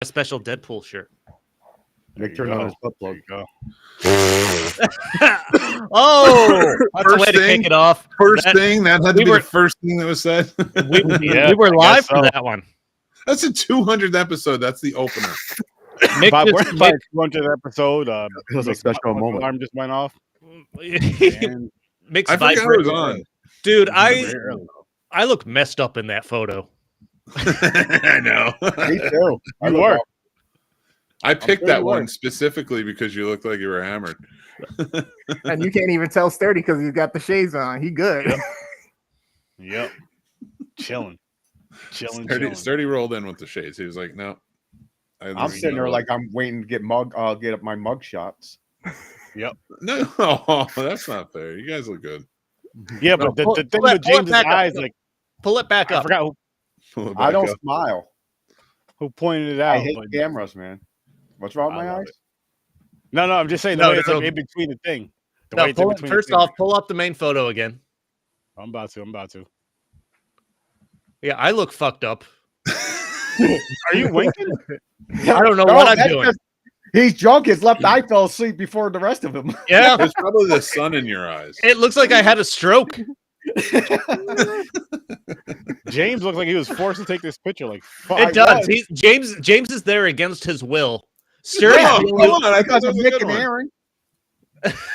a special Deadpool shirt. Nick turned on his butt plug. Oh, that's a way to kick it off. First thing that had to be the first thing that was said. We were live for that one. That's a 200th episode. That's the opener. Mick 200th episode. It was a special moment. Alarm just went off. Mick's I forgot it was on. Dude, I look messed up in that photo. I know. Me too. You were. I picked that one specifically because you looked like you were hammered. And you can't even tell Sturdy because he's got the shades on. He good. Yep. Chilling. Sturdy rolled in with the shades. He was like, no. I'm sitting there like I'm waiting to get up my mug shots. Yep. No, that's not fair. You guys look good. Yeah, but the thing with James' eyes, like, pull it back up. I forgot I don't smile. who pointed it out. I hate cameras, man. What's wrong with my eyes? No, I'm just saying the way it's like in between the thing. First off, pull up the main photo again. I'm about to. Yeah, I look fucked up. Are you winking? I don't know what I'm doing. He's drunk. His left eye fell asleep before the rest of him. Yeah. There's probably the sun in your eyes. It looks like I had a stroke. James looked like he was forced to take this picture. Like, fuck. It does. James is there against his will. Sturdy, I got some Nick and Aaron.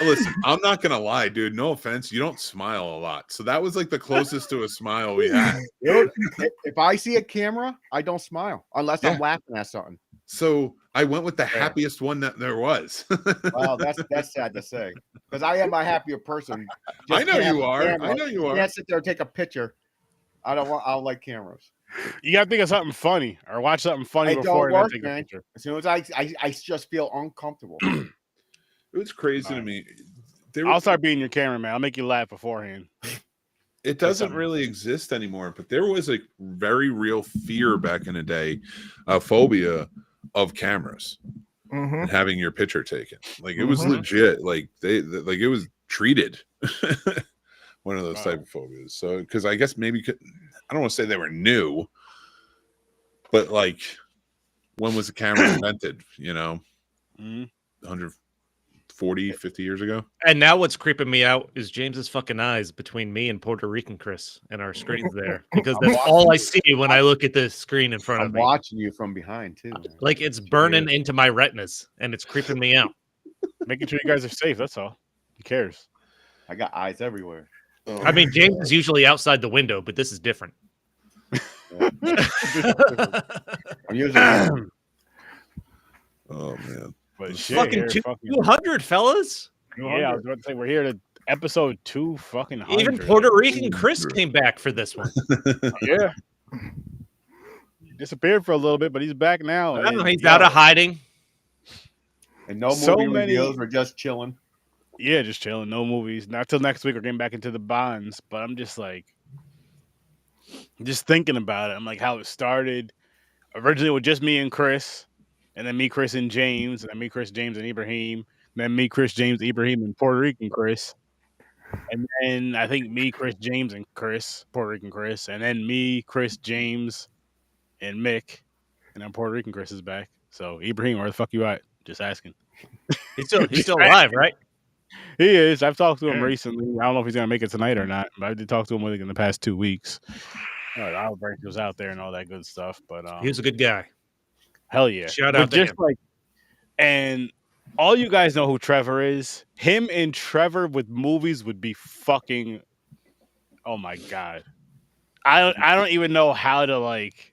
Listen, I'm not gonna lie, dude. No offense, you don't smile a lot, so that was like the closest to a smile we had. If I see a camera, I don't smile unless I'm laughing at something. So I went with the happiest one that there was. Well, that's sad to say because I am a happier person. I know you are. I know you are. Can't sit there and take a picture. I don't like cameras. You gotta think of something funny or watch something funny It before don't work, take man. a picture. As soon as I just feel uncomfortable. It was crazy to me. I'll start being your cameraman. I'll make you laugh beforehand. It doesn't really exist anymore, but there was a very real fear back in the day, a phobia of cameras and having your picture taken. Like it was legit. Like like it was treated. One of those type of phobias. So, because I guess maybe I don't want to say they were new, but like when was the camera invented? 140, 50 years ago. And now what's creeping me out is James's fucking eyes between me and Puerto Rican Chris and our screens there, because that's all I see when I look at the screen in front of me. I'm watching you from behind too. Man. Like it's burning into my retinas and it's creeping me out. Making sure you guys are safe. That's all. Who cares? I got eyes everywhere. I mean, James is usually outside the window, but this is different. I'm usually. Oh man. But fucking 200, fellas. Yeah, I was about to say we're here to episode 2 fucking 100. Even Puerto Rican Chris came back for this one. Yeah. He disappeared for a little bit, but he's back now. I don't know, he's out of hiding. And no movie reviews. We're just chilling. Yeah, just chilling. No movies. Not till next week. We're getting back into the bonds. But I'm just like, just thinking about it. I'm like, how it started. Originally, it was just me and Chris. And then me, Chris, and James. And then me, Chris, James, and Ibrahim. And then me, Chris, James, Ibrahim, and Puerto Rican Chris. And then I think me, Chris, James, and Chris, Puerto Rican Chris. And then me, Chris, James, and Mick. And then Puerto Rican Chris is back. So, Ibrahim, where the fuck you at? Just asking. He's still alive, right? He is. I've talked to him recently. I don't know if he's going to make it tonight or not, but I did talk to him like in the past 2 weeks. Outbreak was out there and all that good stuff. But he was a good guy. Hell yeah. Shout out to him. And all you guys know who Trevor is. Him and Trevor with movies would be fucking. Oh my God. I don't even know how to like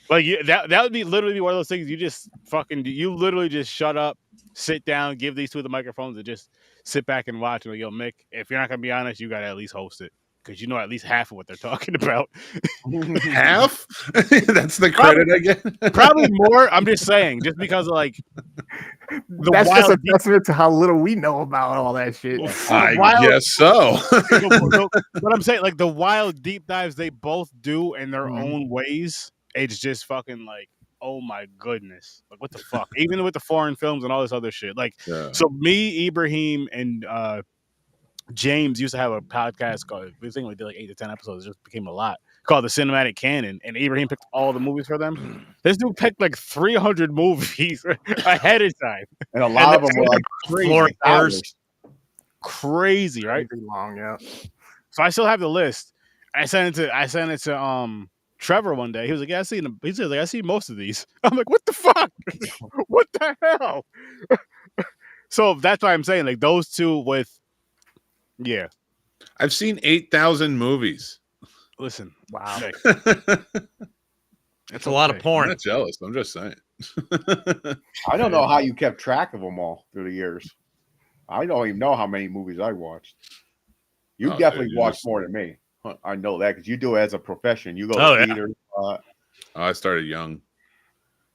that would be literally one of those things you literally just shut up, sit down, give these two the microphones and just sit back and watch. And like, yo, Mick, if you're not gonna be honest, you gotta at least host it because you know at least half of what they're talking about. Half? That's the credit I get. Probably more. I'm just saying, just because of like that's just a testament to how little we know about all that shit. I guess so. But I'm saying, like the wild deep dives they both do in their own ways. It's just fucking like, oh my goodness, like what the fuck? Even with the foreign films and all this other shit. Like, so me, Ibrahim, and James used to have a podcast called. We think we did like 8 to 10 episodes. It just became a lot called the Cinematic Canon, and Ibrahim picked all the movies for them. This dude picked like 300 movies ahead of time, And a lot of them were like Floor hours. crazy, right? Pretty long, yeah. So I still have the list. I sent it to Trevor one day. He was like, "Yeah, I seen them." He said, "Like I see most of these." I'm like, "What the fuck? What the hell?" So that's why I'm saying like those two with, yeah. I've seen 8,000 movies. Listen, Wow. hey, It's a lot of I'm porn. not jealous. I'm just saying. I don't know how you kept track of them all through the years. I don't even know how many movies I watched. You Oh, definitely dude, you watched just- more than me. I know that because you do it as a profession. You go Oh, to yeah. theaters. I started young.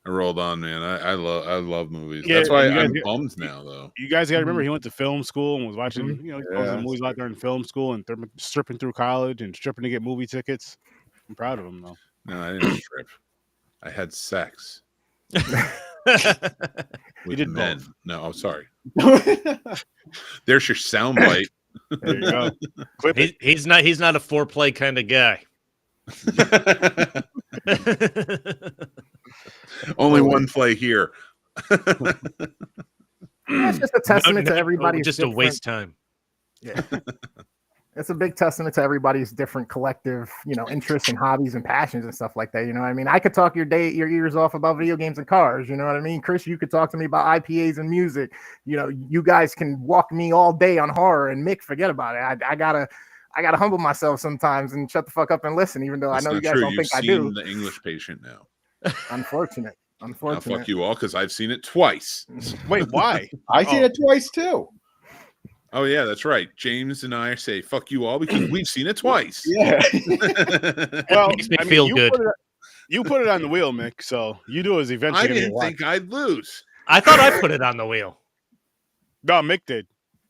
I rolled on, man. I love movies. Yeah, That's why you guys I'm get- bummed now, though. you guys got to remember he went to film school and was watching, Mhm. you know, Yeah, most of the movies out there in film school and stripping through college and stripping to get movie tickets. I'm proud of him though. No, I didn't strip. I had sex with did men. both. No, I'm sorry. There's your soundbite. There you go. Clip it. He's not a foreplay kind of guy. Only one play here. It's just a testament to everybody's just different. a waste time. Yeah. It's a big testament to everybody's different collective, interests and hobbies and passions and stuff like that. You know what I mean? I could talk your ears off about video games and cars. You know what I mean? Chris, you could talk to me about IPAs and music. You guys can walk me all day on horror, and Mick, forget about it. I gotta humble myself sometimes and shut the fuck up and listen, even though That's I know not you guys true. don't You've think I seen do. the English Patient now. Unfortunate. Now fuck you all because I've seen it twice. Wait, why? I seen it twice too. Oh yeah, that's right. James and I say fuck you all because we've seen it twice. Yeah. Well, makes me feel good. You put it on the wheel, Mick. So you do is eventually. I gonna get didn't watched. think I'd lose. I thought I put it on the wheel. No, Mick did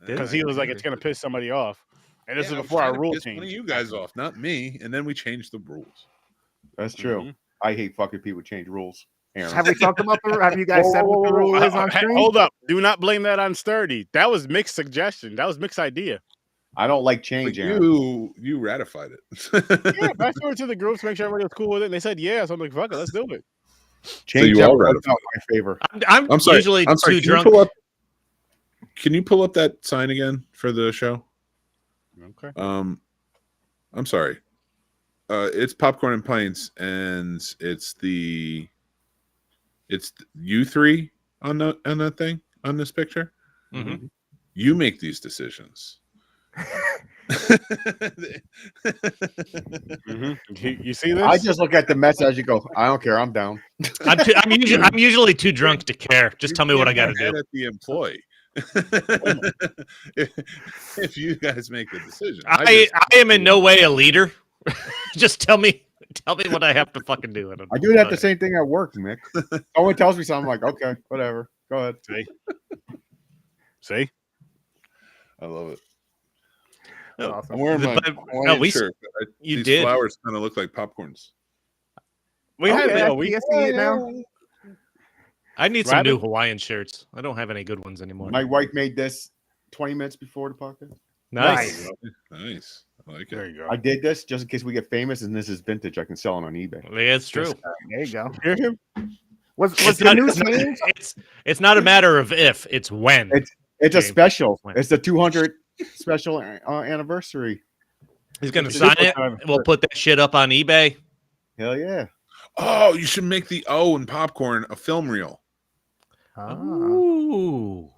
Did because I? he was like, "It's gonna piss somebody off," and this Yeah, is I was before our trying to rule piss change. One of you guys off, not me. And then we changed the rules. That's true. Mhm. I hate fucking people who change rules. Aaron. Have we talked about have you guys said what the rule is on screen? Hold up! Do not blame that on Sturdy. That was Mick's suggestion. That was Mick's idea. I don't like But change, Aaron. you ratified it. Yeah, I threw it to the groups, make sure everybody was cool with it. And they said, "Yeah." So I'm like, "Fuck it, let's do it." Change you all never worked ratified out in my favor. I'm sorry. usually I'm sorry. too Can you drunk. pull up that sign again for the show? Okay. I'm sorry. It's Popcorn and Pints, and it's you three on that thing on this picture. Mhm. You make these decisions. You see this? I just look at the message and go, I don't care. I'm down. I'm usually too drunk to care. Just tell me what I got to Get do. at the employee. if you guys make the decision, I am in no way a leader. Just tell me what I have to fucking do. I do that the same thing at work, Mick. Someone tells me something, I'm like, okay, whatever. Go ahead. See? I love it. That's awesome. I'm wearing my But- Hawaiian no, we- shirt. you These did. flowers kind of look like popcorns. We had Okay, it. We I see it now. I need some Rabbit? new Hawaiian shirts. I don't have any good ones anymore. My wife made this 20 minutes before the podcast. Nice. Nice. I like there it. you go. I did this just in case we get famous and this is vintage. I can sell it on eBay. Yeah, it's true. There you go. Hear him? Was It's the not, new it's, not, change? it's not a matter of if, it's when. It's a James. special. When? It's the 200 special anniversary. He's going to It's a sign super it. time. We'll put that shit up on eBay. Hell yeah. Oh, you should make the O in popcorn a film reel. Ah. Ooh.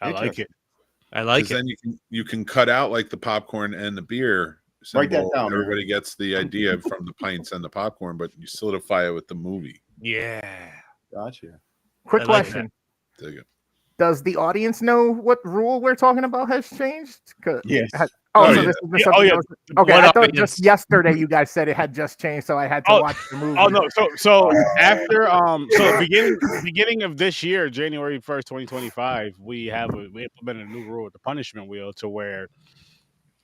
I like it. I like Because it. then you can cut out like the popcorn and the beer. Write that symbol, down, and everybody gets the idea from the pints and the popcorn, but you solidify it with the movie. Yeah. Gotcha. Quick I like question. Dig it. Does the audience know what rule we're talking about has changed? Yes. Oh, Oh, so yeah. this is the Yeah, something yeah. else- Okay, What I thought audience? just yesterday you guys said it had just changed, so I had to Oh, watch the movie. Oh no! So after so beginning of this year, January 1st, 2025, we implemented a new rule with the punishment wheel to where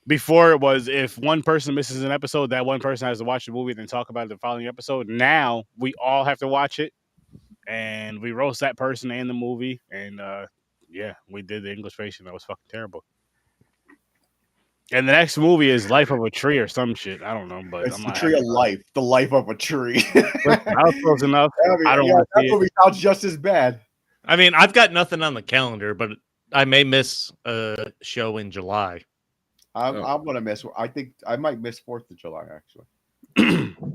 before it was if one person misses an episode, that one person has to watch the movie and then talk about it the following episode. Now we all have to watch it, and we roast that person and the movie. And yeah, we did the English patient. That was fucking terrible. And the next movie is Life of a Tree or some shit. I don't know, but It's I'm the not tree of life, the life of a tree. That was close enough. I don't want to that see it. movie sounds just as bad. I mean, I've got nothing on the calendar, but I may miss a show in July. I'm gonna miss. I think I might miss 4th of July actually.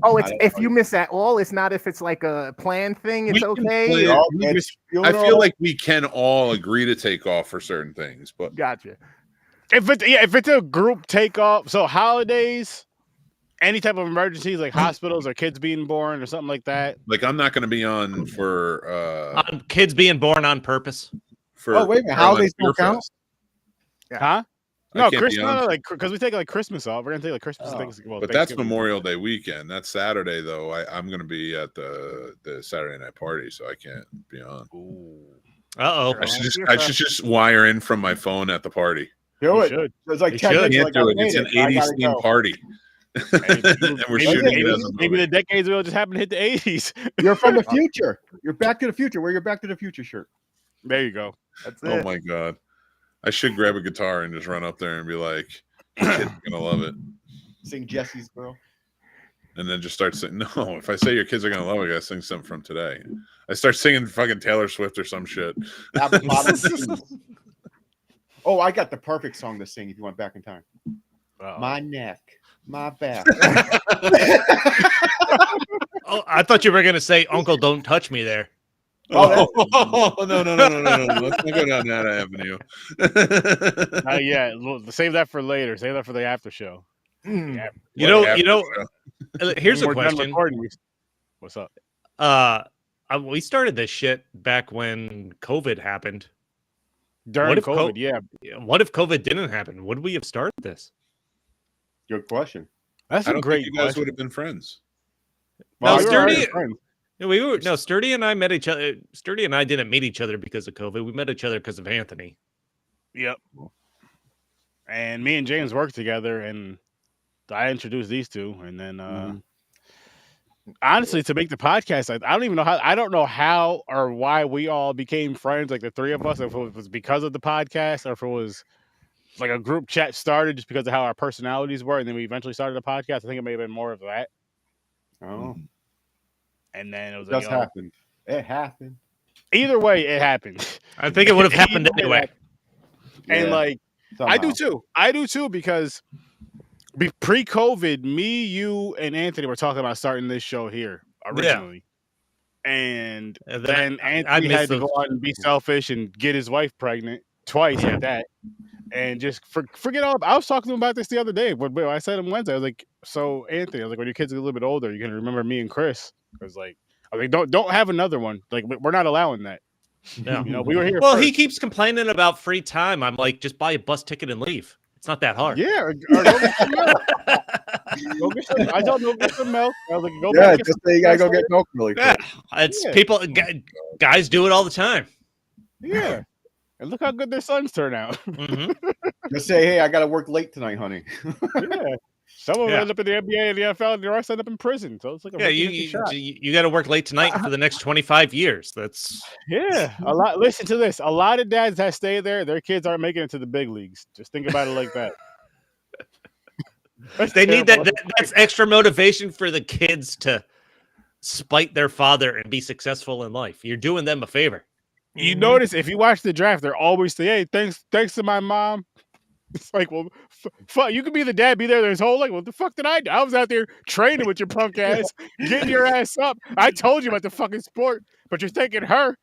Oh, it's if you miss at all. It's not if it's like a planned thing. It's okay. I feel like we can all agree to take off for certain things, but Gotcha. If it's a group takeoff, so holidays, any type of emergencies like hospitals or kids being born or something like that. like I'm not going to be on for On kids being born on purpose. for. Oh, wait a minute, holidays don't count? Huh? I No, can't Christmas, be on. like because we take like Christmas off. We're gonna take like Christmas Oh. things. Well, But that's Thanksgiving. Memorial Day weekend. That's Saturday though. I'm going to be at the Saturday night party, so I can't be on. Uh-oh. I should just wire in from my phone at the party. Do You it. should. It's like You 10 should. minutes, Can't like, do I it. It's made an it. I 80s gotta theme go. party. And we're shooting it as a Maybe movie. the decades will just happen to hit the 80s. You're from the future. You're Back to the Future. Wear your Back to the Future shirt. There you go. That's Oh it. my god. I should grab a guitar and just run up there and be like, "Your kids are gonna love it." Sing Jesse's Girl. And then just start singing. No, if I say your kids are gonna love it, I gotta sing something from today. I start singing fucking Taylor Swift or some shit. Apple bottom jeans. Oh, I got the perfect song to sing if you went back in time. My neck, my back. Oh, I thought you were going to say, Uncle, don't touch me there. Oh, no. Let's not go down that avenue. Yeah, save that for later. Save that for the after show. Mm. Here's a When we're done question. recording, what's up? We started this shit back when COVID happened. During What if COVID, yeah. What if COVID didn't happen? Would we have started this? Good question. That's I a don't great think you guys question. would have been friends. No, Well, we were already Sturdy. friends. Sturdy and I met each other. Sturdy and I didn't meet each other because of COVID. We met each other because of Anthony. Yep. And me and James worked together, and I introduced these two, and then honestly, to make the podcast, I don't even know how. I don't know how or why we all became friends, like the three of us. If it was because of the podcast, or if it was like a group chat started just because of how our personalities were, and then we eventually started a podcast. I think it may have been more of that. Oh, And then it was it like, just happened. It happened. Either way, it happened. I think it would have happened Either way, anyway. And Yeah, like, I do too. I do too because pre-COVID, me, you, and Anthony were talking about starting this show here originally. And And then I Anthony missed had to go those. out and be selfish and get his wife pregnant twice at that. And just forget all about. I was talking to him about this the other day. But I said on Wednesday, I was like, "So Anthony, I was like, when your kids are a little bit older, you're gonna remember me and Chris." I was like, don't have another one. Like, we're not allowing that. No. You know, we were here. Well, first. he keeps complaining about free time. I'm like, just buy a bus ticket and leave. It's not that hard. Yeah, or go get some milk. Go get some. I told him go get some milk. I was like, go Yeah, back and just say you gotta go get milk really quick. Yeah, it's Yeah. people. Guys do it all the time. Yeah. And look how good their sons turn out. hmm Just say, hey, I gotta work late tonight, honey. Yeah. Some of them Yeah. end up in the NBA and the NFL, and the rest end up in prison. So it's like a Yeah, 50-50 shot. you got to work late tonight for the next 25 years. That's Yeah, a lot. Listen to this. A lot of dads that stay there, their kids aren't making it to the big leagues. Just think about it like that. they need that. That's extra motivation for the kids to spite their father and be successful in life. You're doing them a favor. You notice if you watch the draft, they're always say, "Hey, thanks to my mom." It's like, well, fuck, you could be the dad, be there his whole life. What the fuck did I do? I was out there training with your punk ass, getting your ass up. I told you about the fucking sport, but you're taking her.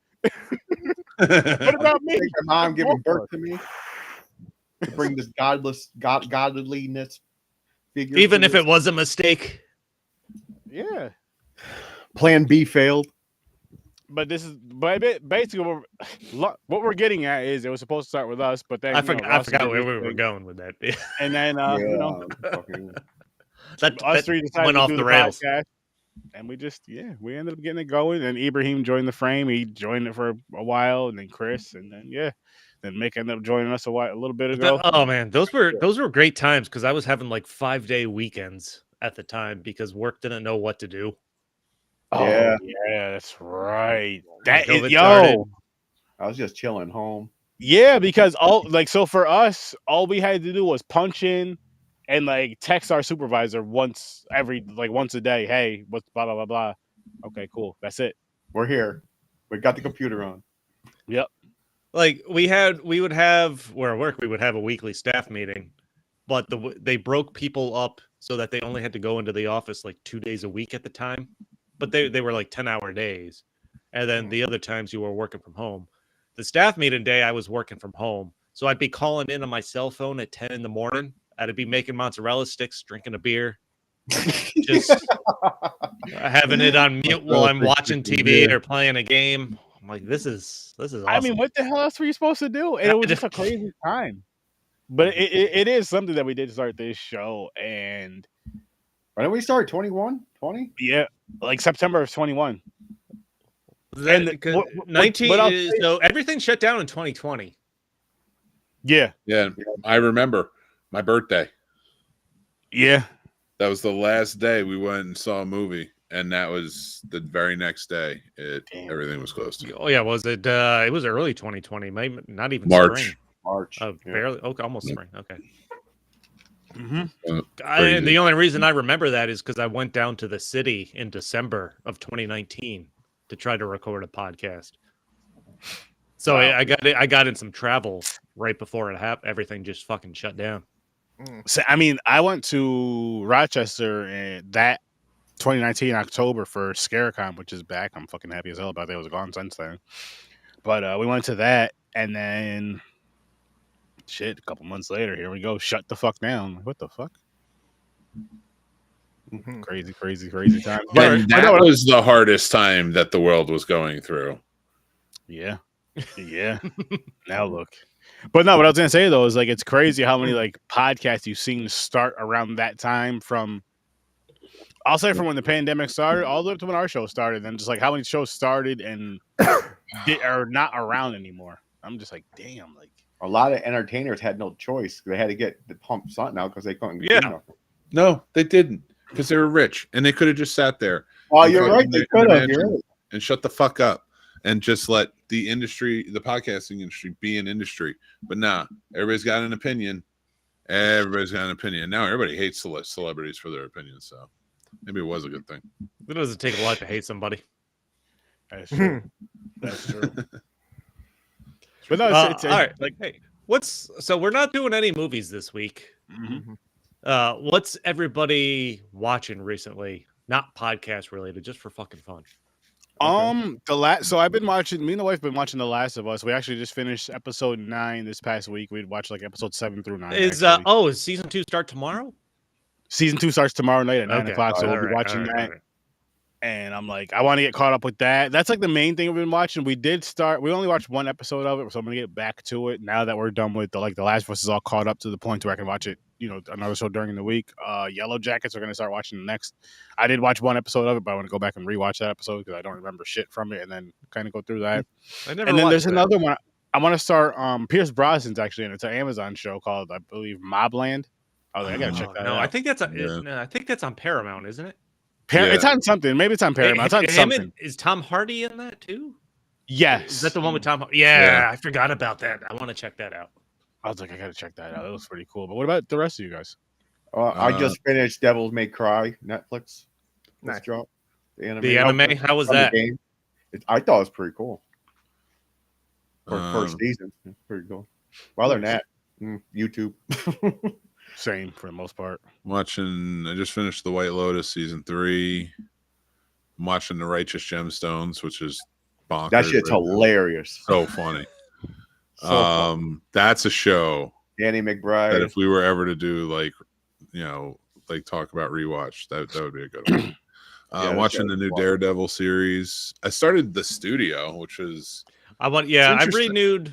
What about me? Think your mom giving birth to me to bring this godliness figure. Even to if this. it was a mistake. Yeah. Plan B failed. But basically what we're getting at is it was supposed to start with us, but then I forgot Russ did where his we were thing. going with that. And then Fucking- that us three decided went to off do the rails. podcast, and we ended up getting it going. And Ibrahim joined the frame. He joined it for a while, and then Chris, and then then Mick ended up joining us a little bit ago. Oh man, those were great times because I was having like 5-day weekends at the time because work didn't know what to do. Yeah. Oh, yeah, that's right. That COVID is, started. yo, I was just chilling home. Yeah, because so for us, all we had to do was punch in and like text our supervisor once a day. Hey, what's blah blah blah blah. Okay, cool. That's it. We're here. We got the computer on. Yep. Like we would have where at work we would have a weekly staff meeting, but they broke people up so that they only had to go into the office like 2 days a week at the time, but they were like 10-hour days, and then the other times you were working from home. The staff meeting day I was working from home, so I'd be calling in on my cell phone at 10 in the morning. I'd be making mozzarella sticks, drinking a beer, just having it on mute while I'm watching TV or playing a game. I'm like, this is awesome. I mean, what the hell else were you supposed to do? And it was just a crazy time. But it is something that we did start this show, and when did we start? 21? 20? Yeah, like September of 21. And 19 so everything shut down in 2020. Yeah. Yeah, I remember my birthday. Yeah. That was the last day we went and saw a movie, and that was the very next day. Everything was closed. Oh yeah, was it? It was early 2020, maybe not even March. spring. March. Oh, barely. Okay, almost spring. Okay. Mm-hmm. And the only reason I remember that is because I went down to the city in December of 2019 to try to record a podcast. So Wow. I got in some travel right before it happened. Everything just fucking shut down. So I mean, I went to Rochester in that 2019 October for ScareCon, which is back. I'm fucking happy as hell about that. It was gone since then. But we went to that, and then shit, a couple months later, here we go. Shut the fuck down. What the fuck? Crazy time. And that was the hardest time that the world was going through. Yeah. Now look. But no, what I was gonna say though is like it's crazy how many like podcasts you've seen start around that time from I'll say from when the pandemic started all the way up to when our show started, and just like how many shows started and are not around anymore. I'm just like, damn, like a lot of entertainers had no choice. They had to get the pump something out because they couldn't get enough. No, they didn't, because they were rich and they could have just sat there. Oh, you're right. They could have. And shut the fuck up and just let the industry, the podcasting industry, be an industry. But nah, everybody's got an opinion. Now everybody hates celebrities for their opinions. So maybe it was a good thing. It doesn't take a lot to hate somebody. That's true. That's true. But no, it's all right. Like, hey, so we're not doing any movies this week. Mm-hmm. What's everybody watching recently? Not podcast related, just for fucking fun. So I've been watching. Me and the wife have been watching The Last of Us. We actually just finished episode 9 this past week. We'd watched like episode 7 through 9. Is season 2 start tomorrow? Season 2 starts tomorrow night at 9 o'clock. So we'll be watching that. And I'm like, I want to get caught up with that. That's like the main thing we've been watching. We only watched one episode of it, so I'm gonna get back to it now that we're done with the Last of Us is all caught up to the point where I can watch it, another show during the week. Yellow Jackets are gonna start watching the next. I did watch one episode of it, but I want to go back and rewatch that episode because I don't remember shit from it, and then kind of go through that. And then there's another one. I want to start. Pierce Brosnan's actually in it. It's an Amazon show called, I believe, Mobland. I gotta check that out. I think that's on Paramount, isn't it? It's on something. Maybe it's on Paramount. It's on something. Is Tom Hardy in that too? Yes. Is that the one with Tom? Yeah, I forgot about that. I want to check that out. I was like, I gotta check that out. That was pretty cool. But what about the rest of you guys? I just finished Devils May Cry, Netflix. Nice drop. The anime. How was that? I thought it was pretty cool. For first season, it's pretty cool. Well, other than that, YouTube. Same for the most part. I just finished The White Lotus season 3. I'm watching The Righteous Gemstones, which is bonkers. That shit's hilarious. So funny. That's a show. Danny McBride. That if we were ever to do talk about rewatch, that would be a good one. Watching the new Daredevil series. I started The Studio, which is I renewed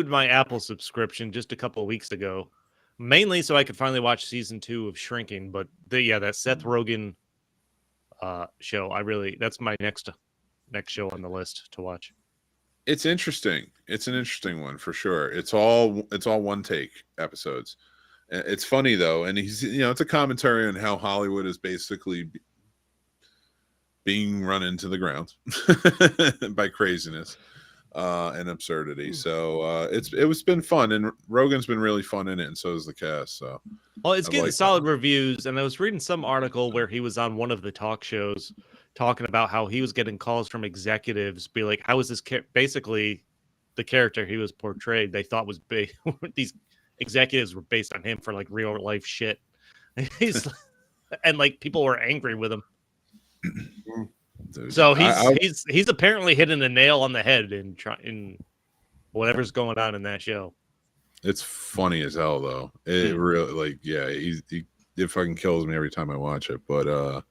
my Apple subscription just a couple of weeks ago. Mainly so I could finally watch season 2 of Shrinking, but that Seth Rogen show, that's my next show on the list to watch. It's interesting. It's an interesting one for sure. It's all one take episodes. It's funny though, and he's it's a commentary on how Hollywood is basically being run into the ground by craziness. and absurdity. So it's been fun, and Rogan's been really fun in it, and so is the cast. So Well, it's I getting like solid reviews, and I was reading some article where he was on one of the talk shows talking about how he was getting calls from executives, be like, "How is this basically the character he was portrayed? They thought was these executives were based on him for like real life shit." And like people were angry with him. Dude, So he's apparently hitting the nail on the head in whatever's going on in that show. It's funny as hell though. It really it fucking kills me every time I watch it. But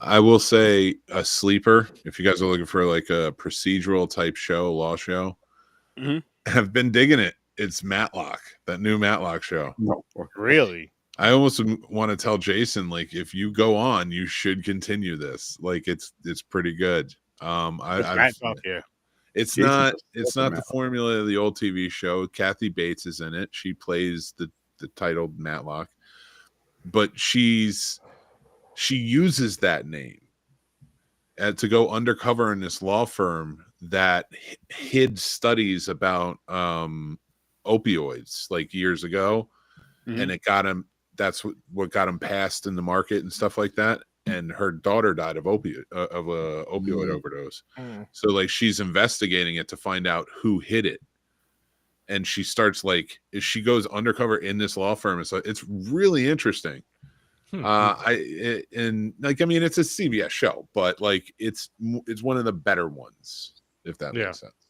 I will say a sleeper, if you guys are looking for like a procedural type show, law show, have been digging it. It's Matlock, that new Matlock show. No. Really? I almost want to tell Jason, like, if you go on, you should continue this. Like, it's pretty good. It's not the formula of the old TV show. Kathy Bates is in it. She plays the titled Matlock, but she uses that name to go undercover in this law firm that hid studies about opioids like years ago, and it got him. That's what got him passed in the market and stuff like that. And her daughter died of opioid overdose. So like she's investigating it to find out who hid it. And she starts she goes undercover in this law firm. So it's really interesting. It's a CBS show, but like it's one of the better ones, if that makes sense.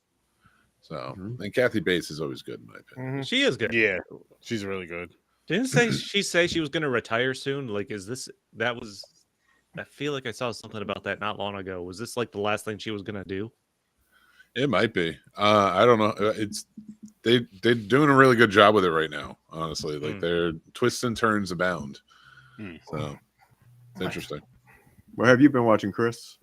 So and Kathy Bates is always good in my opinion. She is good. Yeah, she's really good. Didn't she say she was going to retire soon? Like, I feel like I saw something about that not long ago. Was this like the last thing she was going to do? It might be. I don't know. They're doing a really good job with it right now. Honestly, like their twists and turns abound. So it's interesting. What have you been watching, Chris?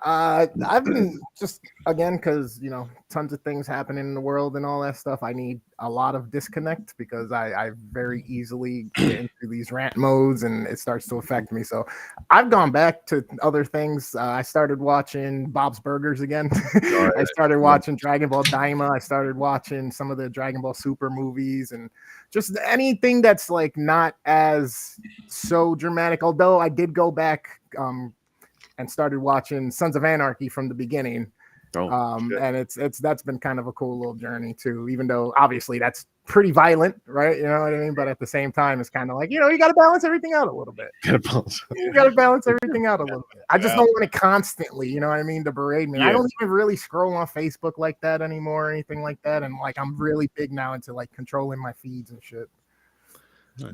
I've been just, again, because, tons of things happening in the world and all that stuff. I need a lot of disconnect because I very easily get into these rant modes and it starts to affect me. So I've gone back to other things. I started watching Bob's Burgers again. I started watching Dragon Ball Daima. I started watching some of the Dragon Ball Super movies and just anything that's like not as so dramatic. Although I did go back and started watching Sons of Anarchy from the beginning. And that's been kind of a cool little journey too, even though obviously that's pretty violent, right? You know what I mean? But at the same time, it's kind of like, you got to balance everything out a little bit. You got to balance everything out a little bit. I just don't want it constantly, you know what I mean, to berate me. I don't even really scroll on Facebook like that anymore or anything like that. And like, I'm really big now into like controlling my feeds and shit.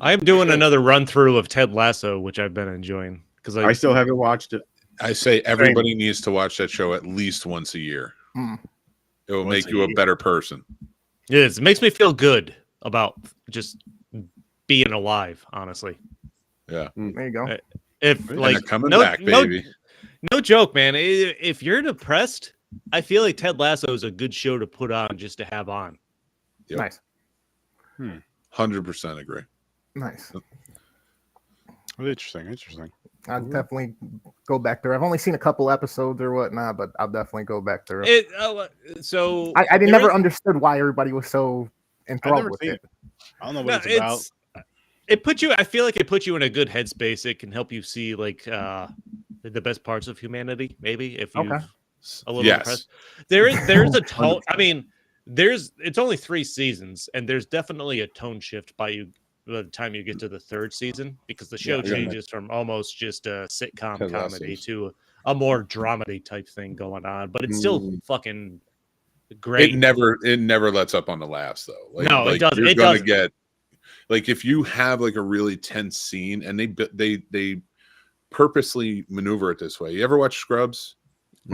I'm doing another run through of Ted Lasso, which I've been enjoying because I still haven't watched it. I say everybody needs to watch that show at least once a year. It will make you a better person. It is. It makes me feel good about just being alive, honestly. Yeah. There you go. If like coming back, baby. No joke, man. If you're depressed, I feel like Ted Lasso is a good show to put on just to have on. Yep. Nice. 100% agree. Nice. Interesting. I'll definitely go back there. I've only seen a couple episodes or whatnot, but I'll definitely go back there. I never understood why everybody was so enthralled with it. I don't know what it's about. It puts you. I feel like it puts you in a good headspace. It can help you see like the best parts of humanity. Maybe if you a little depressed. There's a tone. I mean, it's only 3 seasons, and there's definitely a tone shift by the time you get to the 3rd season, because the show changes from almost just a sitcom comedy to a more dramedy type thing going on, but it's still fucking great. It never lets up on the laughs though. It doesn't. You're gonna get like if you have like a really tense scene and they purposely maneuver it this way. You ever watch Scrubs?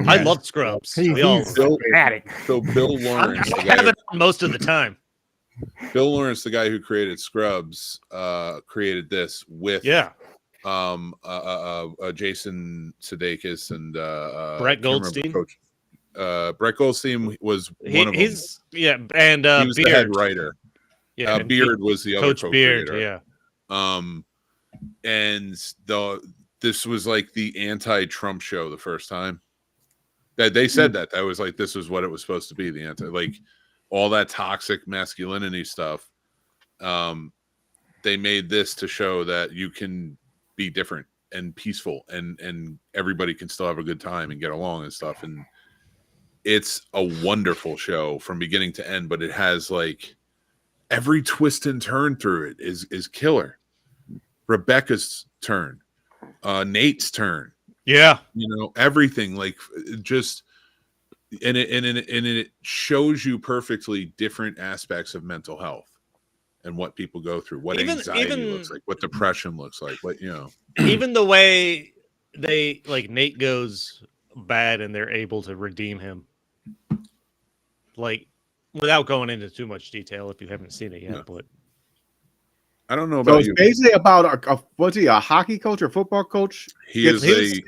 I love Scrubs. He's dramatic. So Bill Lawrence, I have it on most of the time. Bill Lawrence, the guy who created Scrubs, created this with Jason Sudeikis and Brett Goldstein. Brett Goldstein was one of them. And he was Beard. the head writer. Yeah, Beard was the other Coach co-creator. Beard. Yeah. And this was like the anti-Trump show the first time. That they said that was like this was what it was supposed to be. The anti, like all that toxic masculinity stuff. They made this to show that you can be different and peaceful, and everybody can still have a good time and get along and stuff. And it's a wonderful show from beginning to end. But it has like every twist and turn through it is killer. Rebecca's turn, Nate's turn. Yeah, everything like just and it shows you perfectly different aspects of mental health and what people go through, what anxiety looks like, what depression looks like, what even the way they like Nate goes bad and they're able to redeem him, like without going into too much detail if you haven't seen it yet. But I don't know So about it's you. basically about was he a hockey coach or football coach? He's a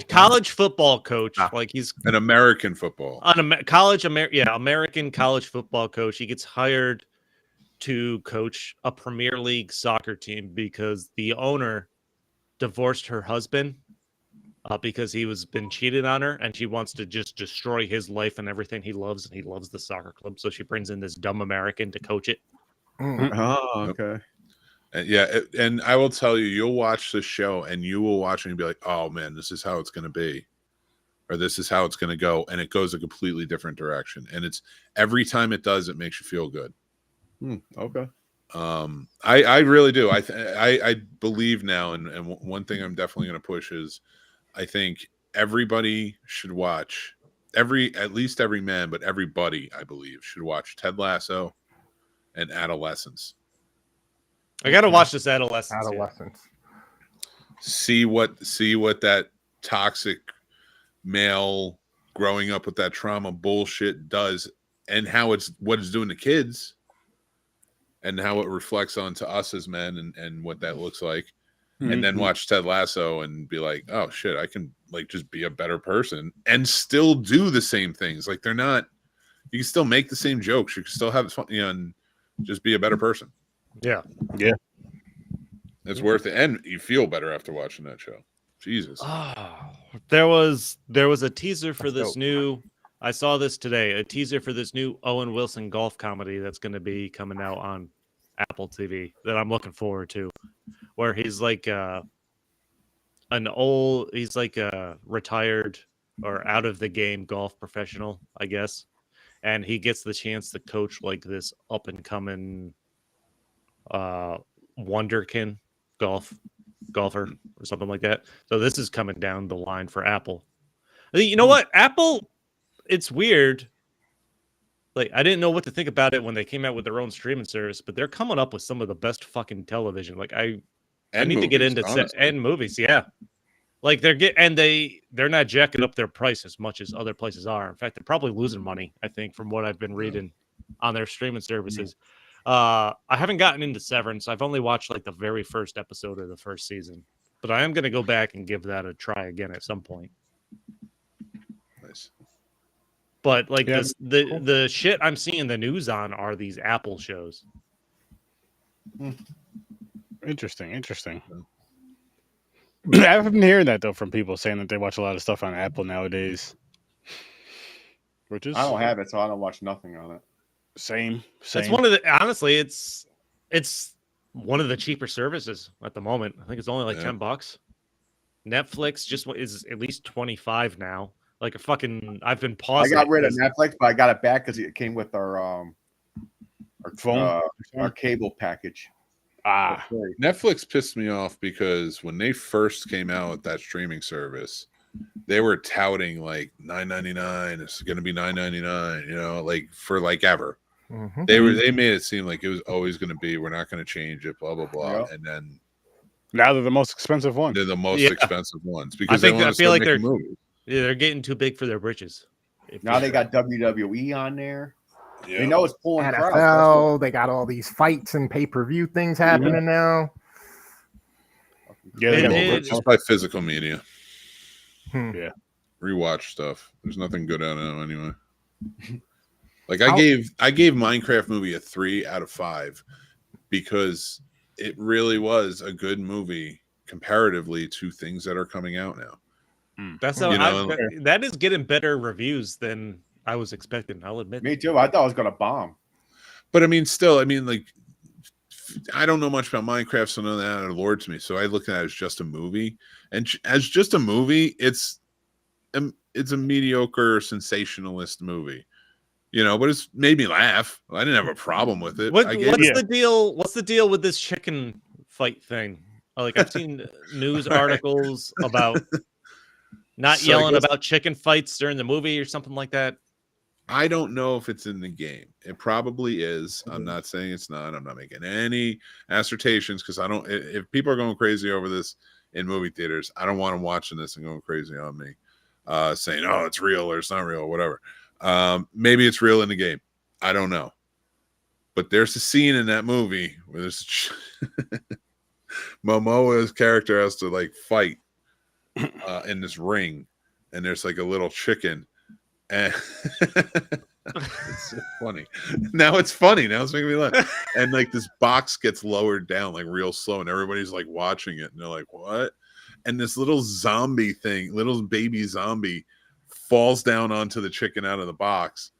college football coach. Like he's an American football, American college football coach. He gets hired to coach a Premier League soccer team because the owner divorced her husband because he was been cheated on her, and she wants to just destroy his life and everything he loves, and he loves the soccer club. So she brings in this dumb American to coach it. Oh, okay. And I will tell you, you'll watch this show and you will watch it and be like, oh man, this is how it's going to be, or this is how it's going to go. And it goes a completely different direction. And it's every time it does, it makes you feel good. Okay. I really do. I believe now. And one thing I'm definitely going to push is I think everybody should watch at least every man, but everybody I believe should watch Ted Lasso and Adolescence. I gotta watch this Adolescence. See what that toxic male growing up with that trauma bullshit does, and what it's doing to kids, and how it reflects onto us as men, and what that looks like. And then watch Ted Lasso and be like, oh shit, I can like just be a better person and still do the same things. Like they're not. You can still make the same jokes. You can still have fun, and just be a better person. Yeah. It's worth it, and you feel better after watching that show. Jesus. There was a teaser for this new. I saw this today. A teaser for this new Owen Wilson golf comedy that's going to be coming out on Apple TV that I'm looking forward to, where he's like he's like a retired or out of the game golf professional, I guess. And he gets the chance to coach like this up and coming wonderkin golfer or something like that. So this is coming down the line for Apple. You know what? Apple, it's weird. Like I didn't know what to think about it when they came out with their own streaming service, but they're coming up with some of the best fucking television. Like I need to get into and movies, yeah. Like they're not jacking up their price as much as other places are. In fact, they're probably losing money, I think, from what I've been reading on their streaming services. I haven't gotten into Severance. I've only watched like the very first episode of the first season, but I am going to go back and give that a try again at some point. Nice. But like the shit I'm seeing the news on are these Apple shows. Interesting. I've been hearing that though from people saying that they watch a lot of stuff on Apple nowadays. Which is I don't have it, so I don't watch nothing on it. Same. It's one of the honestly, it's one of the cheaper services at the moment. I think it's only like $10. Netflix just is at least 25 now. Like I've been pausing. I got rid of Netflix, but I got it back because it came with our phone, our cable package. Netflix pissed me off because when they first came out with that streaming service, they were touting like $9.99. It's going to be $9.99. Like for like ever. Mm-hmm. They made it seem like it was always going to be. We're not going to change it. Blah blah blah. Yep. And then now they're the most expensive ones. They're the most expensive ones because I feel like they're getting too big for their britches. Now they got WWE on there. Yeah. They know it's pulling NFL. crowds. They got all these fights and pay-per-view things happening now. Yeah, just by physical media. Yeah, rewatch stuff. There's nothing good out of it anyway. Like I gave Minecraft movie a 3 out of 5 because it really was a good movie comparatively to things that are coming out now. That's how You know, that is getting better reviews than I was expecting. I'll admit. Me too. I thought I was gonna bomb. but I mean, still, I mean, like, I don't know much about Minecraft, so none of that allures me. So I look at it as just a movie, and as just a movie, it's a mediocre sensationalist movie, you know. But it's made me laugh. I didn't have a problem with it. What's the deal? What's the deal with this chicken fight thing? Like, I've seen news articles about not yelling about chicken fights during the movie or something like that. I don't know if it's in the game. It probably is. I'm not saying it's not. I'm not making any assertions because I don't. If people are going crazy over this in movie theaters, I don't want them watching this and going crazy on me, saying, "Oh, it's real" or "It's not real" or whatever. Maybe it's real in the game. I don't know. But there's a scene in that movie where there's Momoa's character has to like fight in this ring, and there's like a little chicken. And it's so funny. Now it's funny. Now it's making me laugh. And like this box gets lowered down like real slow, and everybody's like watching it, and they're like, "What?" And this little zombie thing, little baby zombie, falls down onto the chicken out of the box,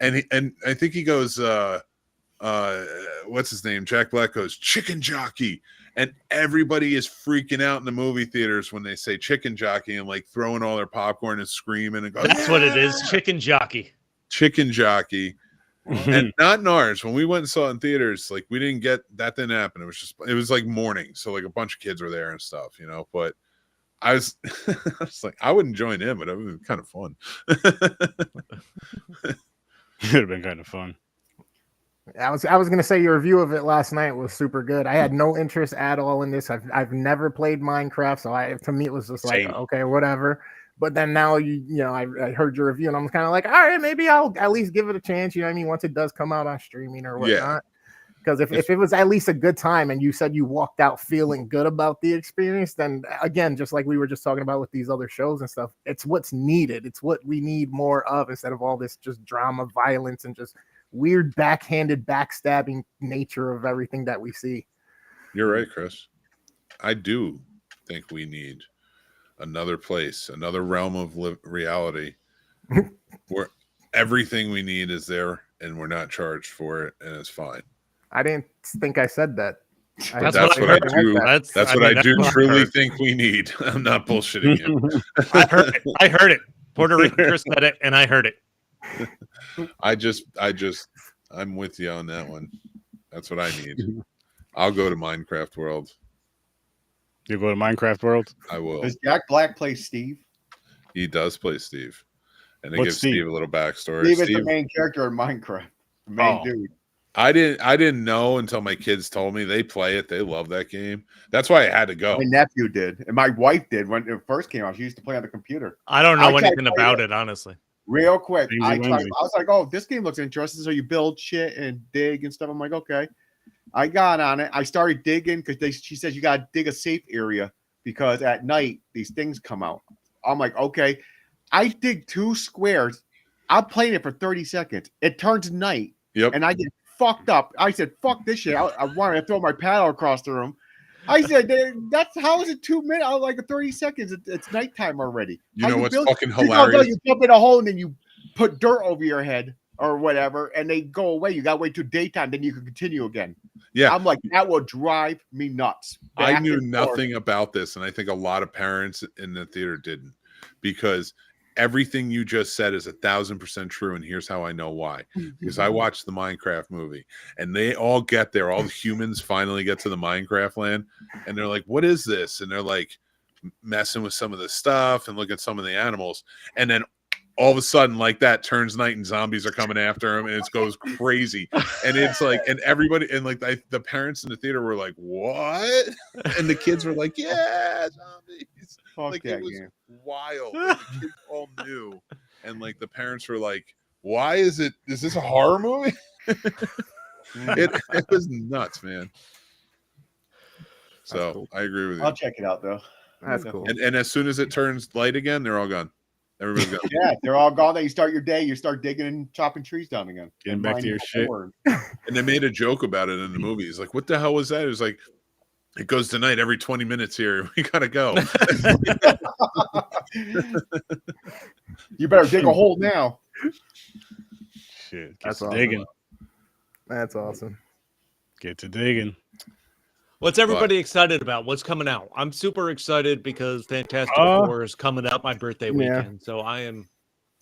and I think he goes, "What's his name?" Jack Black goes, "Chicken jockey." And everybody is freaking out in the movie theaters when they say chicken jockey and like throwing all their popcorn and screaming and going, That's what it is, chicken jockey. Chicken jockey. And not in ours. When we went and saw it in theaters, like we didn't get that, didn't happen. It was like morning. So like a bunch of kids were there and stuff, you know. But I was like, I wouldn't join in, but it was kind of fun. It would have been kind of fun. I was gonna say your review of it last night was super good. I had no interest at all in this. I've never played Minecraft, so to me it was just like okay, whatever. But then now you know I heard your review and I'm kind of like, all right, maybe I'll at least give it a chance. You know what I mean? Once it does come out on streaming or whatnot. Because if it was at least a good time and you said you walked out feeling good about the experience, then again, just like we were just talking about with these other shows and stuff, it's what's needed. It's what we need more of instead of all this just drama, violence, and just weird backhanded backstabbing nature of everything that we see. You're right, Chris. I do think we need another place, another realm of reality where everything we need is there and we're not charged for it and it's fine. I didn't think I said that. That's what I do. That's what I do truly think we need. I'm not bullshitting you. I heard it. Puerto Rican Chris said it, and I heard it. I'm with you on that one. That's what I need. I'll go to Minecraft World. You go to Minecraft World? I will. Does Jack Black play Steve? He does play Steve. And they What's give Steve? Steve a little backstory. Steve is the main character in Minecraft. The main dude. I didn't know until my kids told me. They play it. They love that game. That's why I had to go. My nephew did, and my wife did when it first came out. She used to play on the computer. I don't know anything about it, honestly. Real quick, I was like, "Oh, this game looks interesting." So you build shit and dig and stuff. I'm like, "Okay." I got on it. I started digging because she says you got to dig a safe area because at night these things come out. I'm like, "Okay." I dig 2 squares. I'm playing it for 30 seconds. It turns night. Yep. And I get fucked up. I said, "Fuck this shit." I wanted to throw my paddle across the room. I said, "That's how is it 2 minutes? I was like 30 seconds. It's nighttime already." You know what's fucking hilarious? You jump in a hole and then you put dirt over your head or whatever, and they go away. You gotta wait till daytime, then you can continue again. Yeah, I'm like, that will drive me nuts. I knew nothing about this, and I think a lot of parents in the theater didn't, because everything you just said is 1,000% true, and here's how I know why. Because I watched the Minecraft movie, and they all get there. All the humans finally get to the Minecraft land, and they're like, "What is this?" And they're like messing with some of the stuff and look at some of the animals, and then all of a sudden, like that, turns night and zombies are coming after him, and it goes crazy. And it's like, and everybody, and like the parents in the theater were like, "What?" And the kids were like, "Yeah, zombies." Like it was wild. Like, the kids all knew, and like the parents were like, "Why is this a horror movie?" it was nuts, man. So cool. I agree with you. I'll check it out though. That's cool. And as soon as it turns light again, they're all gone. Everybody's gone. Yeah, they're all gone. Then you start your day. You start digging and chopping trees down again. Getting back to your shit. And they made a joke about it in the movie. He's like, "What the hell was that?" It was like, It goes tonight every 20 minutes here. We gotta go. You better dig a hole now. Shit, That's get to digging. That's awesome. Get to digging. What's everybody excited about? What's coming out? I'm super excited because Fantastic Four is coming up my birthday weekend. So I am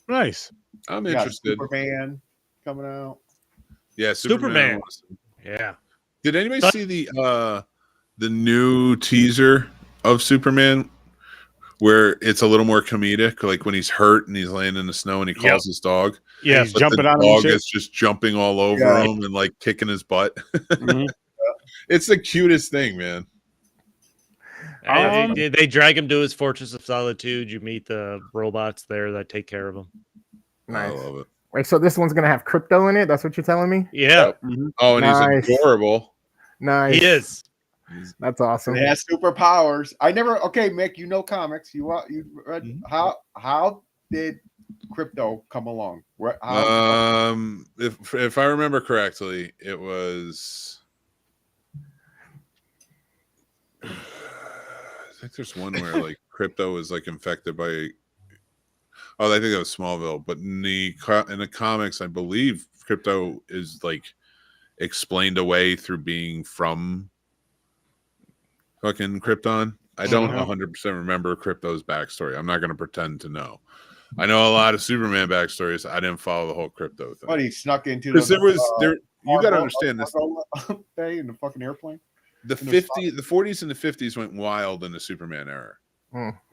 nice. I'm interested. Superman coming out. Yeah, Superman. Yeah. Did anybody see the new teaser of Superman where it's a little more comedic, like when he's hurt and he's laying in the snow and he calls his dog? Yeah, he's jumping on him. him. The dog is just jumping all over him and like kicking his butt. Mm-hmm. It's the cutest thing, man. They drag him to his Fortress of Solitude. You meet the robots there that take care of him. Nice. I love it. Wait, so this one's gonna have crypto in it? That's what you're telling me? Yeah. Mm-hmm. Oh, and he's adorable. Nice. He is. That's awesome. He has superpowers. I never. Okay, Mick, you know comics. You read how did crypto come along? If I remember correctly, it was. I think there's one where like crypto is like infected by. Oh, I think that was Smallville. But in the comics, I believe crypto is like explained away through being from fucking Krypton. I don't 100% remember crypto's backstory. I'm not going to pretend to know. I know a lot of Superman backstories. I didn't follow the whole crypto thing. But he snuck into because there was there. You got to understand this. Day in the fucking airplane. The 40s and the 50s went wild in the Superman era.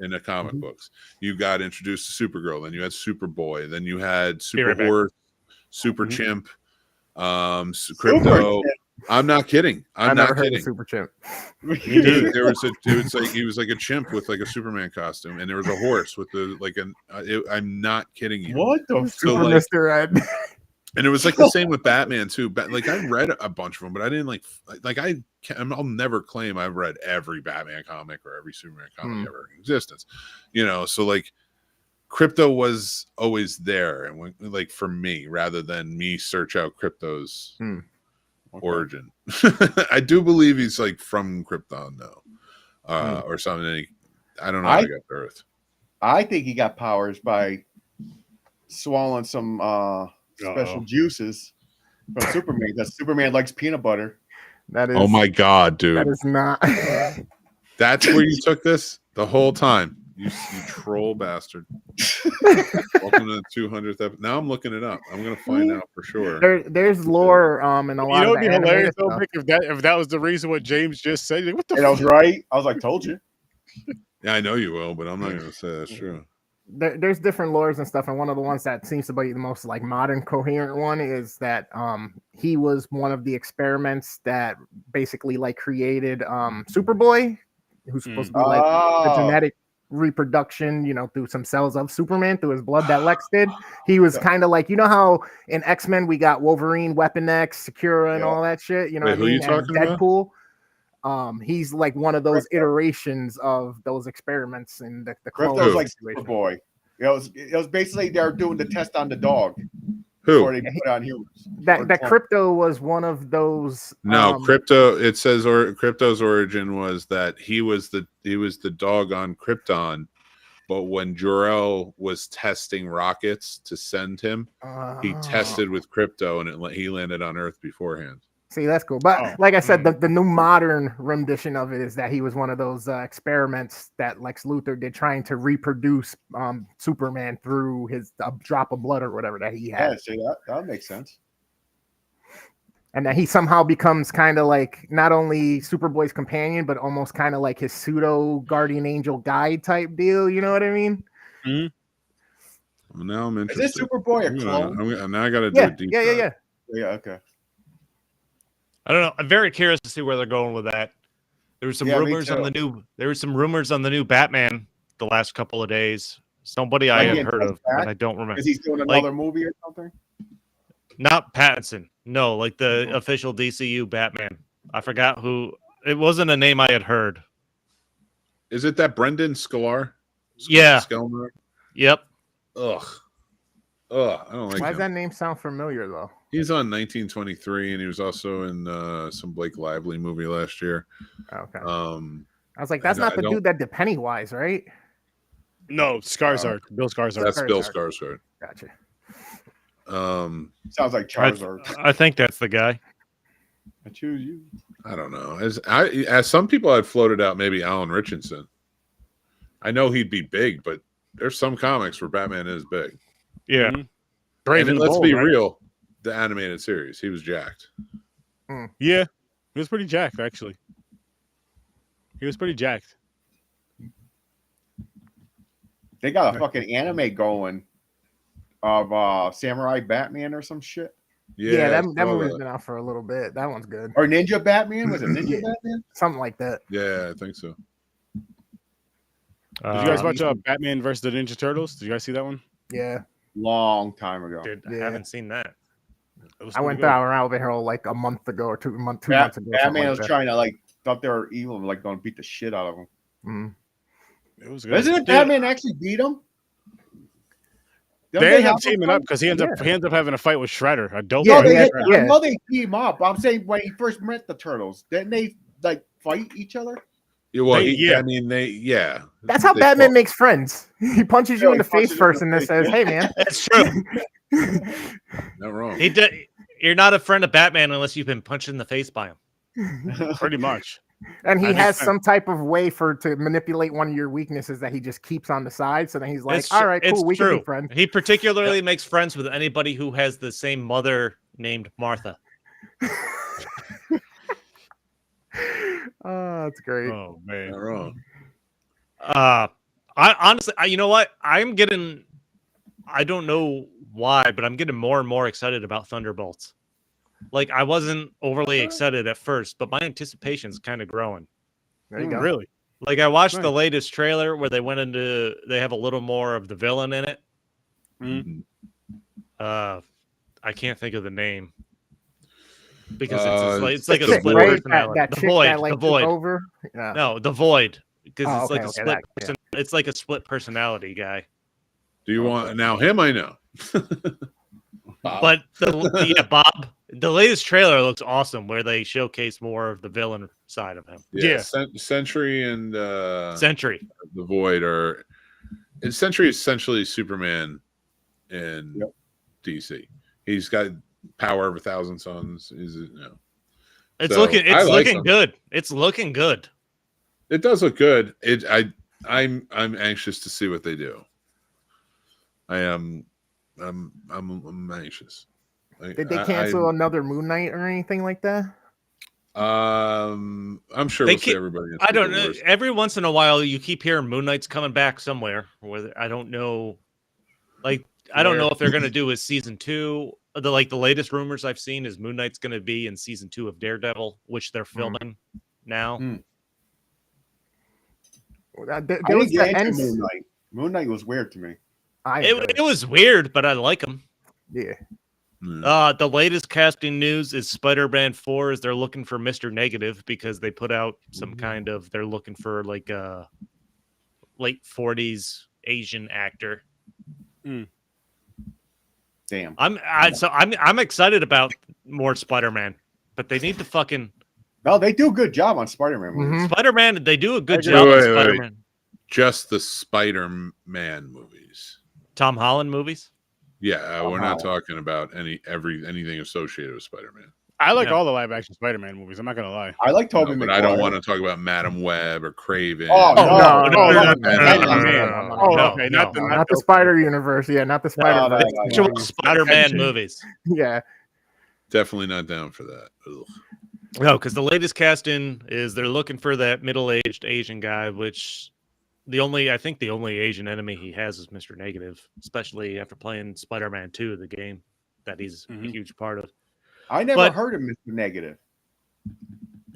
In the comic books, you got introduced to Supergirl, then you had Superboy, then you had Superhorse, Super Chimp, Crypto. I'm not kidding. I'm not kidding. Super Chimp. Dude, he was like a chimp with like a Superman costume, and there was a horse with the like an. I'm not kidding you. What the Super Mr. Ed? And it was like the same with Batman too. But like I read a bunch of them, but I didn't I'll never claim I've read every Batman comic or every Superman comic ever in existence. You know, so like crypto was always there, and when, like for me, rather than me search out crypto's origin. I do believe he's like from Krypton though, or something. I don't know how he got to Earth. I think he got powers by swallowing some special juices from Superman. Because Superman likes peanut butter. That is. Oh my god, dude! That is not. That's where you took this the whole time. You troll bastard. Welcome to the 200th episode. Now I'm looking it up. I'm gonna find out for sure. There's lore in a lot of the hilarious though, Mick, if that was the reason what James just said. Like, what the? And I was right. I was like, told you. Yeah, I know you will, but I'm not gonna say that's true. There's different lores and stuff, and one of the ones that seems to be the most like modern coherent one is that he was one of the experiments that basically like created Superboy, who's supposed to be like the genetic reproduction, you know, through some cells of Superman through his blood that Lex did. He was kind of like, you know how in X-Men we got Wolverine, Weapon X, Secura, and all that shit. You know, wait, who are you talking about? Deadpool. He's like one of those iterations of those experiments in the Crypto's like Superboy. It was basically they're doing the test on the dog. Who? Before they put it on humans. That Crypto was one of those. No, Crypto. It says Crypto's origin was that he was the dog on Krypton, but when Jor-El was testing rockets to send him, he tested with Crypto, and he landed on Earth beforehand. See, that's cool. But like I said, the new modern rendition of it is that he was one of those experiments that Lex Luthor did trying to reproduce Superman through his drop of blood or whatever that he had. Yeah, see, that makes sense. And that he somehow becomes kind of like not only Superboy's companion, but almost kind of like his pseudo guardian angel guide type deal. You know what I mean? Mm-hmm. Well, now I'm interested. Is this Superboy a clone? Now I got to do a deep dive. Yeah, okay. I don't know. I'm very curious to see where they're going with that. There were some rumors on the new. There were some rumors on the new Batman the last couple of days. Somebody I had heard of, but I don't remember. Is he doing another movie or something? Not Pattinson. No, like the official DCU Batman. I forgot who. It wasn't a name I had heard. Is it that Brendan Sklar? Yeah. Skellner? Yep. Ugh. I don't like Why does him. that name sound familiar though? He's on 1923, and he was also in some Blake Lively movie last year. Okay. I was like, that's not the dude that did Pennywise, right? No, Skarsgård. Bill Skarsgård. That's Bill Skarsgård. Gotcha. Sounds like Charizard. I think that's the guy. I choose you. I don't know. As some people had floated out, maybe Alan Richardson. I know he'd be big, but there's some comics where Batman is big. Yeah. Mm-hmm. Let's be real. The animated series, he was jacked. Yeah, he was pretty jacked, actually. He was pretty jacked. They got a fucking anime going of Samurai Batman or some shit. Yeah, that movie's been out for a little bit. That one's good. Or Ninja Batman? Was it Ninja Batman? Something like that. Yeah, I think so. Did you guys watch Batman versus the Ninja Turtles? Did you guys see that one? Yeah. Long time ago. Dude, I haven't seen that. I went down around over here like a month ago or 2 months ago. Batman was trying to thought they were evil and going to beat the shit out of them. Mm-hmm. It was good. Isn't it Batman actually beat him? They end up teaming up because he ends up having a fight with Shredder. A dope. I know they team up. I'm saying when he first met the Turtles, didn't they fight each other? Yeah, well, I mean, That's how Batman makes friends. He punches you in the face first and then says, "Hey, man." That's true. Not wrong. You're not a friend of Batman unless you've been punched in the face by him. Pretty much. And he has some type of way to manipulate one of your weaknesses that he just keeps on the side. So then he's like, all right, cool, we can be friends. He particularly makes friends with anybody who has the same mother named Martha. Oh, that's great. Oh, man. Not wrong. I honestly, you know what? I don't know why, but I'm getting more and more excited about Thunderbolts. Like, I wasn't overly excited at first, but my anticipation's kind of growing. There you go. Really? Like, I watched the latest trailer where they have a little more of the villain in it. Mm-hmm. I can't think of the name. Because it's like a split personality. The Void. Over? Yeah. No, the Void. Because it's like a split personality guy. Do you want now him? I know. But Bob. The latest trailer looks awesome, where they showcase more of the villain side of him. Yeah. Sentry and Sentry, the Void are. And Sentry is essentially Superman in DC. He's got power of 1,000 suns. It's looking good. It's looking good. It does look good. I'm anxious to see what they do. I'm anxious. Did they cancel another Moon Knight or anything like that? I'm sure we'll see everybody. I don't know. Every once in a while, you keep hearing Moon Knight's coming back somewhere. I don't know. I don't know if they're going to do a season 2. The latest rumors I've seen is Moon Knight's going to be in season 2 of Daredevil, which they're filming now. Moon Knight was weird to me. It was weird, but I like him. Yeah. The latest casting news is Spider-Man 4 is they're looking for Mr. Negative because they put out some kind of they're looking for like a late 40s Asian actor. Damn. I'm excited about more Spider-Man, but they need to fucking. No, they do a good job on Spider-Man movies. Spider-Man, they do a good job on Spider-Man. Just the Spider-Man movies. Tom Holland movies. Yeah, we're not talking about anything associated with Spider-Man. I like all the live-action Spider-Man movies. I'm not gonna lie. I like Tobey, but I don't want to talk about Madam Web or Craven. No. Okay, not the Spider Universe. Yeah, not the Spider. Spider-Man movies. Yeah, definitely not down for that. Ugh. No, because the latest casting is they're looking for that middle-aged Asian guy, which I think the only Asian enemy he has is Mr. Negative, especially after playing Spider-Man 2, the game that he's a huge part of. I never heard of Mr. Negative.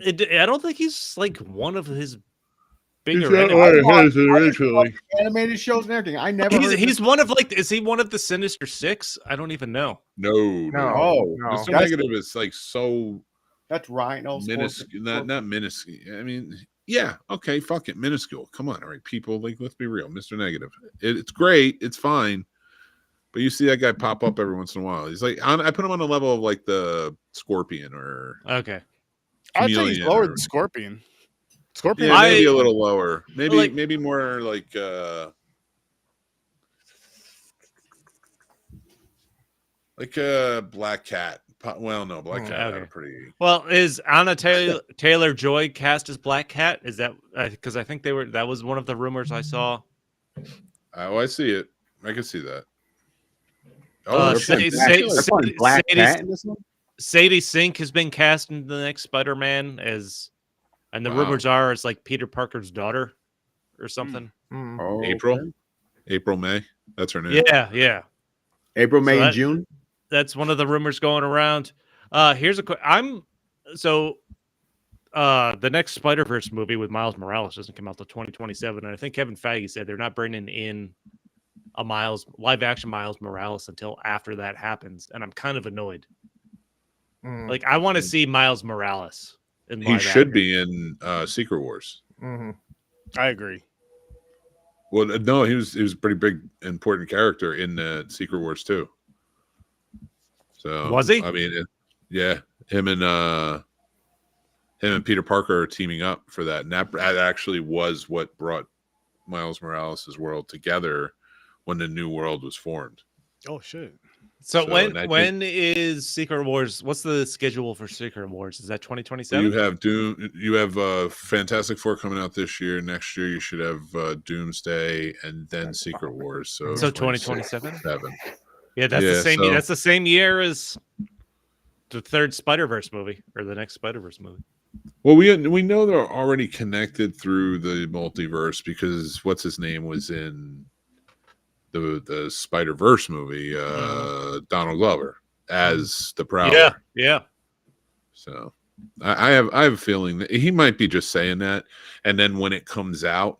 I don't think he's like one of his bigger enemies. Animated shows and everything. I never. He's one of is he one of the Sinister Six? I don't even know. No. Mr. Negative is like so. That's Rhino. Minuscule, not minuscule. I mean, yeah, okay, fuck it, minuscule. Come on, all right, people. Let's be real. Mr. Negative. It's great. It's fine. but you see that guy pop up every once in a while. He's like, I put him on the level of like the Scorpion or Okay. I'd say he's lower or, than Scorpion. Scorpion, yeah, maybe a little lower. Maybe more like Black Cat. Well, no, Black Cat had a pretty. Well, is Anna Taylor Joy cast as Black Cat? Is that because I think that was one of the rumors I saw. Oh, I see it. I can see that. Black Cat in this one? Sadie Sink has been cast in the next Spider-Man and the rumors are it's like Peter Parker's daughter or something. Oh, April May. That's her name. Yeah. April, May, and June. That's one of the rumors going around. Here's the next Spider-Verse movie with Miles Morales doesn't come out till 2027, and I think Kevin Feige said they're not bringing in a live action Miles Morales until after that happens, and I'm kind of annoyed. Like, I want to see Miles Morales in live He should action. be in Secret Wars. I agree. Well, no, he was a pretty big, important character in the Secret Wars too. So was he? I mean, him and Peter Parker are teaming up for that, and that actually was what brought Miles Morales' world together when the new world was formed. Oh shit! So when is Secret Wars? What's the schedule for Secret Wars? Is that 2027? You have Doom. You have Fantastic Four coming out this year. Next year you should have Doomsday, and then Secret Wars. So 2027. Yeah, that's the same. That's the same year as the third Spider-Verse movie or the next Spider-Verse movie. Well, we know they're already connected through the multiverse because what's his name was in the Spider-Verse movie, Donald Glover as the Prowler. Yeah. So I have a feeling that he might be just saying that, and then when it comes out,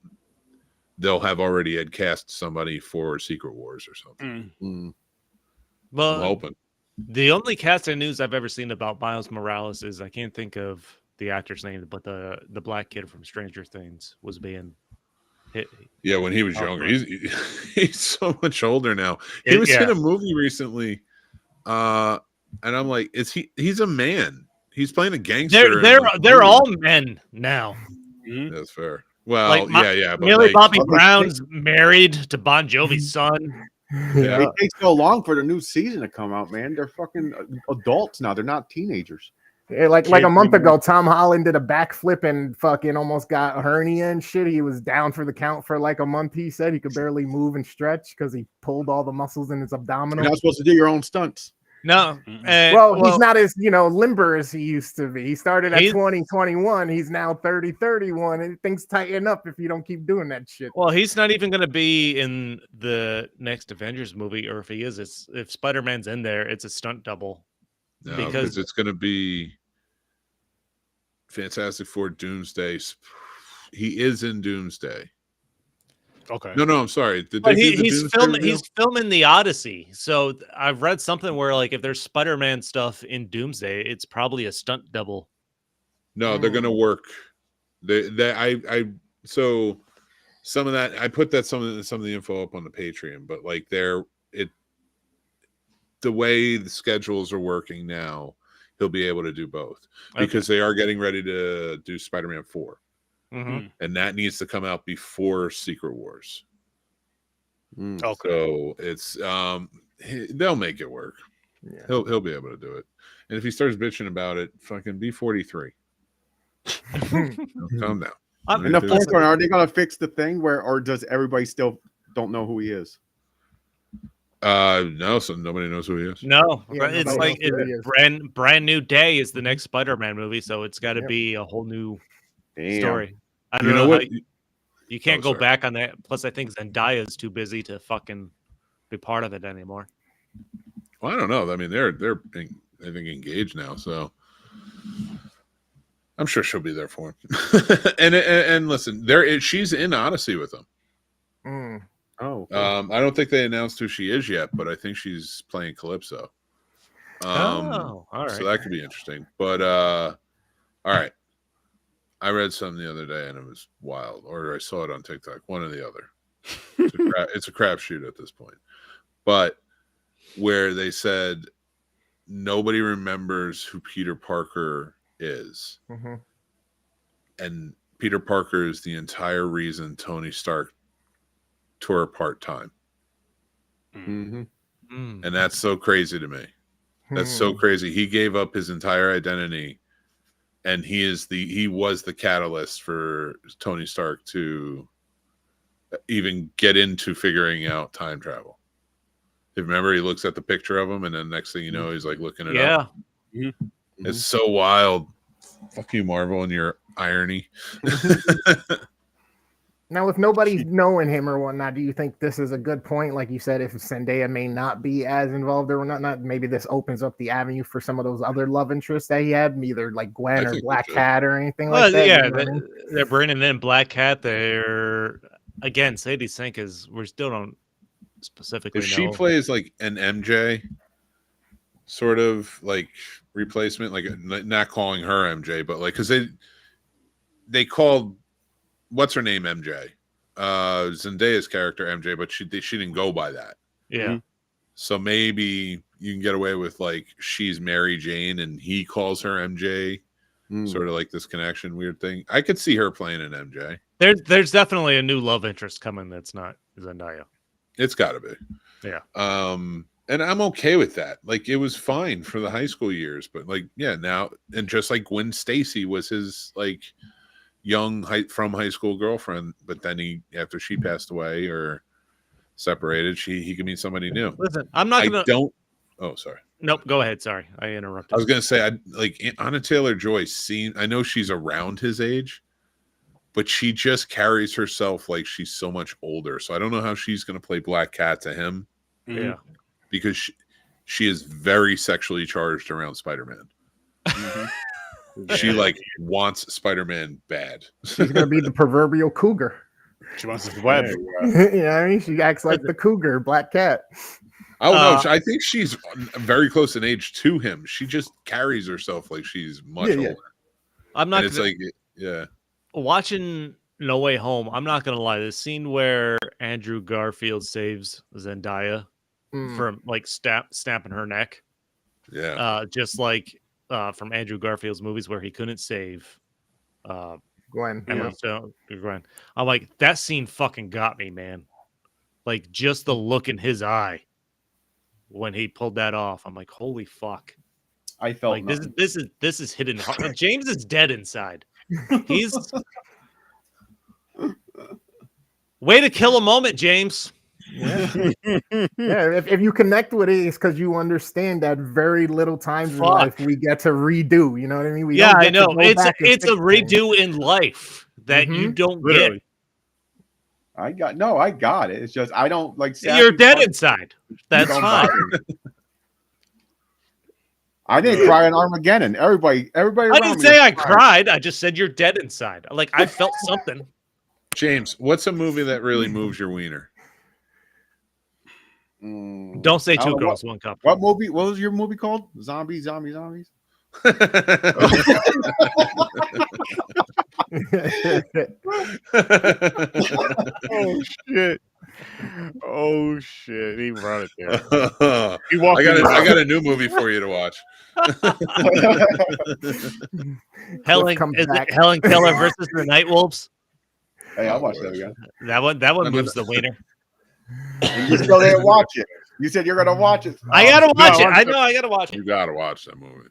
they'll have already had cast somebody for Secret Wars or something. Well, I'm hoping. The only casting news I've ever seen about Miles Morales is I can't think of the actor's name, but the black kid from Stranger Things was being hit. Yeah, when he was younger, he's so much older now. He was in a movie recently, and I'm like, he's a man. He's playing a gangster. They're all men now. That's fair. Well, but Millie Bobby Brown's married to Bon Jovi's son. Yeah. It takes so long for the new season to come out, man. They're fucking adults now. They're not teenagers. Yeah, like a month ago, Tom Holland did a backflip and fucking almost got a hernia and shit. He was down for the count for like a month. He said he could barely move and stretch because he pulled all the muscles in his abdominal. You're not supposed to do your own stunts. No. He's not as limber as he used to be. He started at 2021. He's now 30-31, and things tighten up if you don't keep doing that shit. Well, he's not even going to be in the next Avengers movie, or if he is, if Spider-Man's in there, it's a stunt double. No, because it's going to be Fantastic Four Doomsday. He is in Doomsday. Okay. No, I'm sorry. He's filming the Odyssey. So I've read something where like if there's Spider-Man stuff in Doomsday, it's probably a stunt double. No, they're gonna work. So some of that I put that some of the info up on the Patreon, but like the way the schedules are working now, he'll be able to do both because they are getting ready to do Spider-Man 4. Mm-hmm. And that needs to come out before Secret Wars. Okay. So it's they'll make it work. Yeah. He'll be able to do it. And if he starts bitching about it, fucking be 43. Calm down. In the fourth one, are they gonna fix the thing or does everybody still don't know who he is? No, so nobody knows who he is. No, it's like brand new day is the next Spider-Man movie, so it's got to be a whole new story. I don't know what you can't go back on that. Plus, I think Zendaya is too busy to fucking be part of it anymore. Well, I don't know. I mean, they're I think engaged now, so I'm sure she'll be there for him. and listen, she's in Odyssey with him. Oh, I don't think they announced who she is yet, but I think she's playing Calypso. All right. So that could be interesting. But all right. I read something the other day and it was wild, or I saw it on TikTok, one or the other. It's a crapshoot at this point. But where they said nobody remembers who Peter Parker is. Mm-hmm. And Peter Parker is the entire reason Tony Stark tore apart time. Mm-hmm. And that's so crazy to me. That's so crazy. He gave up his entire identity, and he was the catalyst for Tony Stark to even get into figuring out time travel. If remember, he looks at the picture of him, and then next thing you know, he's like looking it up. Yeah. It's so wild. Fuck you, Marvel, and your irony. Now, if nobody's knowing him or whatnot, do you think this is a good point? Like you said, if Zendaya may not be as involved or not, maybe this opens up the avenue for some of those other love interests that he had, either like Gwen or Black Cat or anything like that. Yeah, you know what I mean? they're bringing in Black Cat. They're again, Sadie Sink is. We still don't specifically know. She plays like an MJ sort of like replacement, like not calling her MJ, but like because they called. What's her name? MJ. Zendaya's character MJ, but she didn't go by that. Yeah. So maybe you can get away with like she's Mary Jane and he calls her MJ. Sort of like this connection weird thing. I could see her playing an MJ. There's definitely a new love interest coming that's not Zendaya. It's got to be. Yeah. And I'm okay with that. Like it was fine for the high school years, but like now and just like Gwen Stacy was his like young from high school girlfriend, but then after she passed away or separated, he could meet somebody new. Listen, I'm not gonna. Oh, sorry. Nope. Go ahead. Sorry, I interrupted. I was gonna say, like Anna Taylor-Joy. I know she's around his age, but she just carries herself like she's so much older. So I don't know how she's gonna play Black Cat to him. Yeah, because she is very sexually charged around Spider-Man. She like wants Spider-Man bad. She's gonna be the proverbial cougar. She wants his web. You know what I mean? She acts like the cougar, Black Cat. Oh no, I think she's very close in age to him. She just carries herself like she's much older. I'm not. It's like watching No Way Home. I'm not gonna lie. The scene where Andrew Garfield saves Zendaya from like snapping her neck. Yeah. Just like. From Andrew Garfield's movies where he couldn't save Gwen. Gwen. I'm like, that scene fucking got me, man. Like just the look in his eye when he pulled that off. I'm like, holy fuck. I felt like this is hidden. James is dead inside. He's way to kill a moment, James. Yeah, if you connect with it, it's because you understand that very little times in life we get to redo. You know what I mean? I know. It's a redo in life that you don't get. I got it. It's just I don't like. You're dead inside. That's fine. I didn't cry in Armageddon. Everybody. I didn't say I cried. I just said you're dead inside. Like I felt something. James, what's a movie that really moves your wiener? Don't say Two Girls, One Cup. What movie? What was your movie called? Zombies. Oh shit! Oh shit! He brought it there. I got a new movie for you to watch. Helen Keller versus the Nightwolves. Hey, I'll watch that again. That one moves the wiener. You still didn't watch it. You said you're gonna watch it. I gotta watch it. I know I gotta watch it. You gotta watch that movie.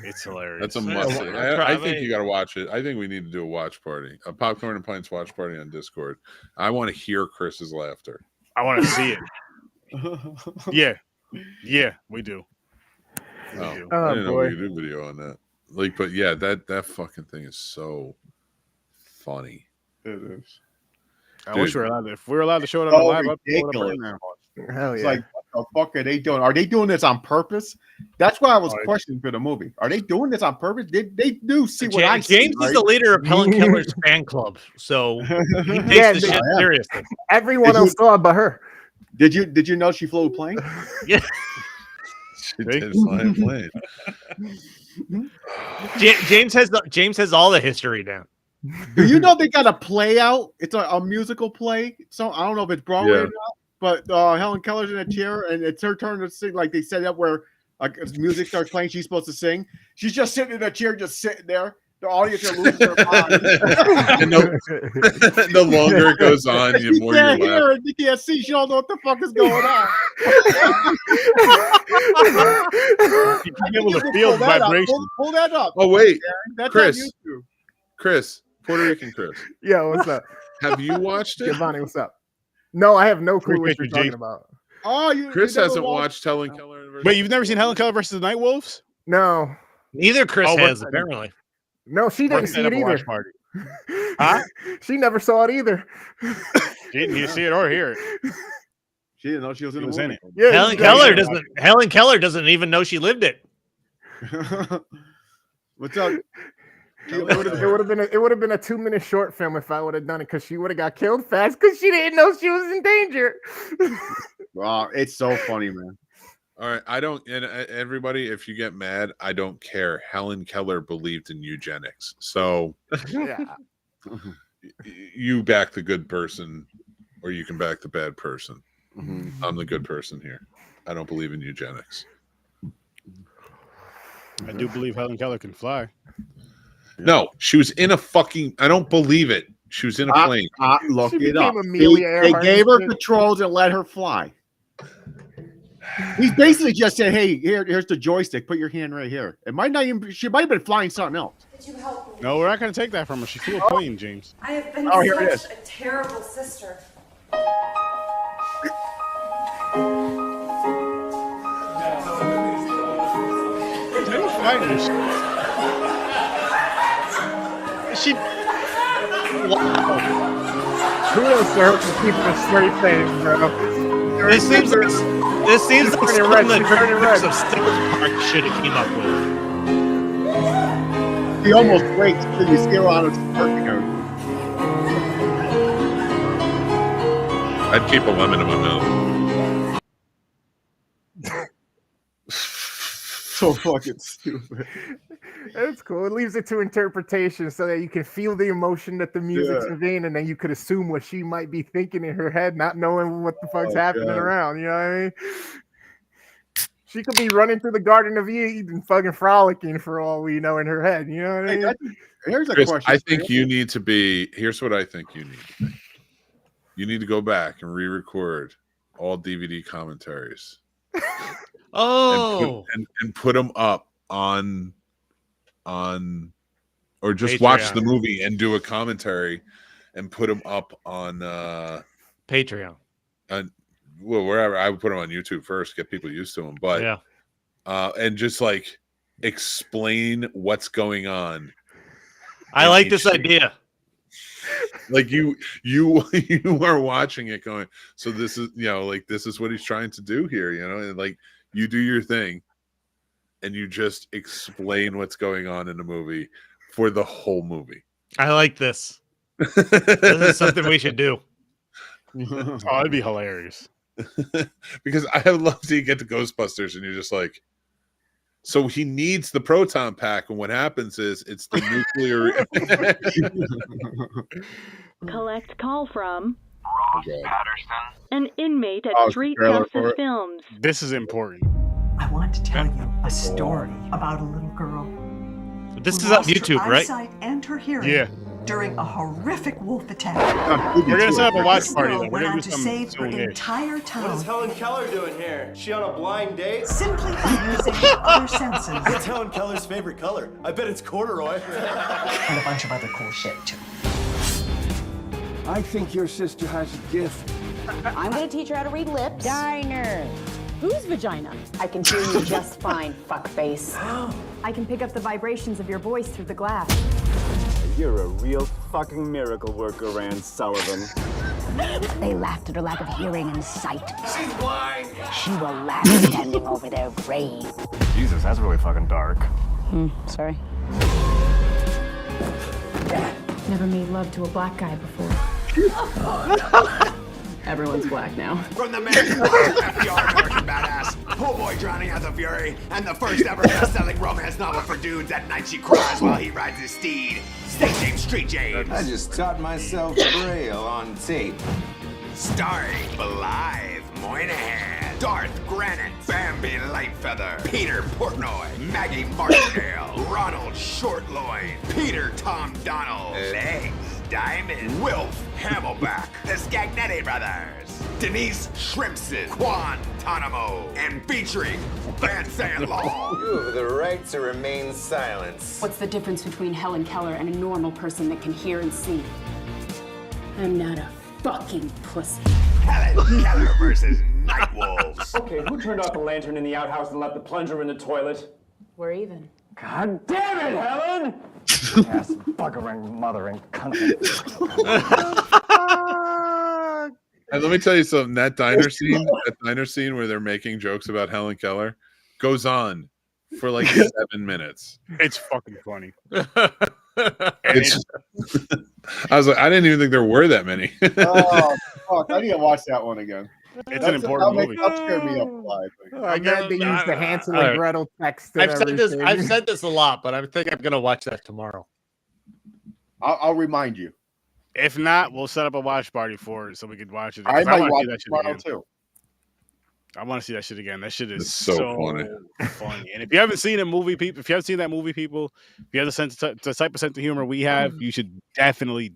It's hilarious. That's a must. I think you gotta watch it. I think we need to do a watch party, a Popcorn and Pints watch party on Discord. I want to hear Chris's laughter. I want to see it. Yeah, we do. I didn't know we could do video on that. Like, but yeah, that fucking thing is so funny. It is. I wish we were allowed to. If we were allowed to show it on the live, ridiculous. Hell it's yeah. like, what the fuck are they doing? Are they doing this on purpose? That's why I was questioning for the movie. Are they doing this on purpose? They do see what I see. James is the leader of Helen Keller's fan club, so he takes the shit seriously. Everyone else saw it but her. Did you know she flew a plane? Yeah. She did fly a plane. James has all the history down. Do you know they got a play out? It's a musical play. So I don't know if it's Broadway or not, but Helen Keller's in a chair, and it's her turn to sing. Like they set up where music starts playing, she's supposed to sing. She's just sitting in a chair, just sitting there. The audience are losing their mind. And the longer it goes on, the more you can't you hear laugh. it. You can't see. She don't know what the fuck is going on. You can be able to feel the vibration. Pull that up. Oh wait, That's Chris. on YouTube. Chris, Puerto Rican Chris. Yeah, what's up? Have you watched it? Giovanni, what's up? No, I have no clue what you're talking about. Oh, Chris hasn't watched Helen Keller. Wait, you've never seen Helen Keller versus the Night Wolves? No. Neither Chris Oh, has, what's- apparently. No, she didn't see it either. Party. Huh? She never saw it either. She didn't either see it or hear it. She didn't know she was in, She was the in movie. it. Yeah, Helen Keller doesn't even know she lived it. What's up? It would have been a 2-minute short film if I would have done it, because she would have got killed fast because she didn't know she was in danger. Wow, it's so funny, man. All right, I don't. And everybody, if you get mad, I don't care. Helen Keller believed in eugenics, so Yeah. you back the good person, or you can back the bad person. Mm-hmm. I'm the good person here. I don't believe in eugenics. I do believe Helen Keller can fly. No, she was in a fucking. I don't believe it. She was in a plane. Look She it up. became Amelia They Earhart gave her and shit. controls and let her fly. He's basically just said, "Hey, here's the joystick. Put your hand right here." It might not even. She might have been flying something else. Could you help me? No, we're not going to take that from her. She flew a plane, James. I have been Oh, here it such a terrible sister. They don't fly in this. She. Kudos to her for keeping a straight face, bro. This seems like turning red, something she's turning red. of South Park should have came up with. He almost breaks till you see her on his working out. I'd keep a lemon in my mouth. So fucking stupid. That's cool. It leaves it to interpretation so that you can feel the emotion that the music's conveying, and then you could assume what she might be thinking in her head, not knowing what the fuck's happening around. You know what I mean? She could be running through the Garden of Eden, fucking frolicking for all we know in her head. You know what I mean? Here's a Chris, question. I think you need to be. Here's what I think you need to be. You need to go back and re-record all DVD commentaries. Oh, and put them up on or just Patreon. watch the movie and do a commentary and put them up on Patreon. Well, wherever. I would put them on YouTube first, get people used to them, but Yeah. And just like explain what's going on. I like this idea. Like you are watching it going, so this is, like, this is what he's trying to do here, and like you do your thing and you just explain what's going on in the movie for the whole movie. I like this. This is something we should do. Oh, that'd be hilarious. Because I would love to get to Ghostbusters and you're just like, so he needs the proton pack, and what happens is it's the nuclear. Collect call from God. an inmate at Oh, Street trailer for Justice it. Films. This is important. I want to tell you a story about a little girl. This who is on lost her YouTube, right? eyesight and her hearing Yeah. during a horrific wolf attack. We're going to set up a watch This party, girl though. We're went going on to to do some save her soon-ish. entire What is town Helen Keller doing here? She on a blind date? simply by using her senses What's Helen Keller's favorite color? I bet it's corduroy. and a bunch of other cool shit too. I think your sister has a gift. I'm gonna teach her how to read lips. Diner. Whose vagina? I can hear you just fine, fuckface. I can pick up the vibrations of your voice through the glass. You're a real fucking miracle worker, Rand Sullivan. They laughed at her lack of hearing and sight. She's blind. She will laugh standing over their grave. Jesus, that's really fucking dark. Sorry. Never made love to a black guy before. Everyone's black now. From the man who was FDR American badass, poor boy drowning at the fury, and the first ever best-selling romance novel for dudes. At night she cries while he rides his steed. Stay James, Street James. I just taught myself Braille on tape. Starring Blythe. Moynihan, Darth Granite, Bambi Lightfeather, Peter Portnoy, Maggie Martindale, Ronald Shortloin, Peter Tom Donald, Legs Diamond, Wilf Hamelback, the Scagnetti Brothers, Denise Shrimpson, Guantanamo, and featuring Van San Law. You have the right to remain silent. What's the difference between Helen Keller and a normal person that can hear and see? I'm not a fucking pussy. Helen Keller versus Night Wolves. Okay, who turned off the lantern in the outhouse and left the plunger in the toilet? We're even. God damn it, Helen! Ass buggering, mothering, cunt. And let me tell you something. That diner scene where they're making jokes about Helen Keller goes on for like 7 minutes. It's fucking funny. It's, I was like, I didn't even think there were that many. Oh, fuck. I need to watch that one again. It's an important movie. That'll scare me up alive. I got to use the Hansel and Gretel text. I've said this a lot, but I think I'm gonna watch that tomorrow. I'll remind you. If not, we'll set up a watch party for it so we could watch it. I might watch it tomorrow too. I want to see that shit again. That shit is so funny. And if you haven't seen a movie, if you haven't seen that movie, people, if you have the type of sense of humor we have, you should definitely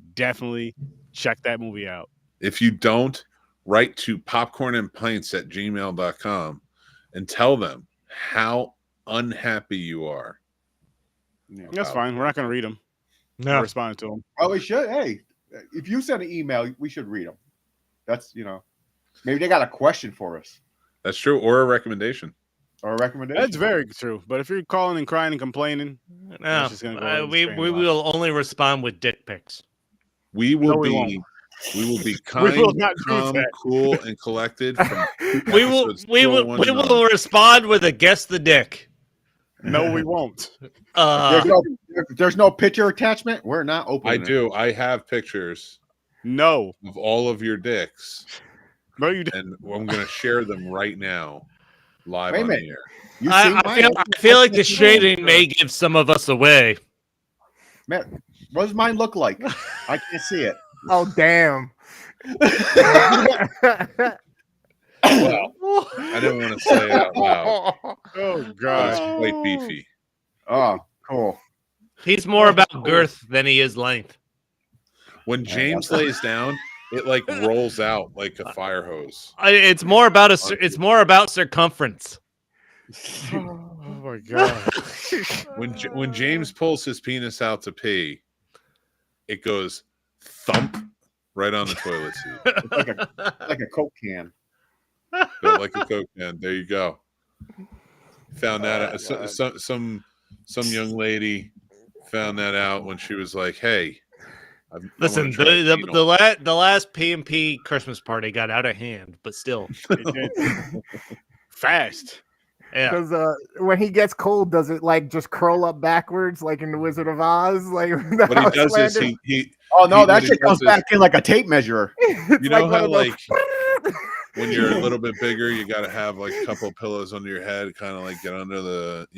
check that movie out. If you don't, write to popcornandpints@gmail.com and tell them how unhappy you are. That's fine. We're not going to read them. No. We're responding to them. Oh, we should. Hey, if you send an email, we should read them. That's, maybe they got a question for us. That's true. Or a recommendation. That's very true. But if you're calling and crying and complaining, no, we will only respond with dick pics. We will be kind, calm, cool, and collected. We will respond with a guess the dick. No, we won't. There's no picture attachment. We're not opening. I do. I have pictures. No, of all of your dicks. No, you didn't. And I'm going to share them right now, live on the air. I feel like the shading may give some of us away. Man, what does mine look like? I can't see it. Oh, damn. Well, I didn't want to say it out loud. Oh, God. It's quite beefy. Oh, cool. He's more about girth than he is length. When James lays down, it like rolls out like a fire hose. It's more about circumference. Oh my God. When James pulls his penis out to pee, it goes thump right on the toilet seat. It's like a Coke can. Built like a Coke can. There you go. Found that out. Some young lady found that out when she was like, "Hey, listen, the last P&P Christmas party got out of hand, but still, fast." Yeah, because when he gets cold, does it like just curl up backwards like in the Wizard of Oz? Like what he does is he oh no, that shit comes back in like a tape measure. You know how like when you're a little bit bigger, you got to have like a couple of pillows under your head, kind of like get under the,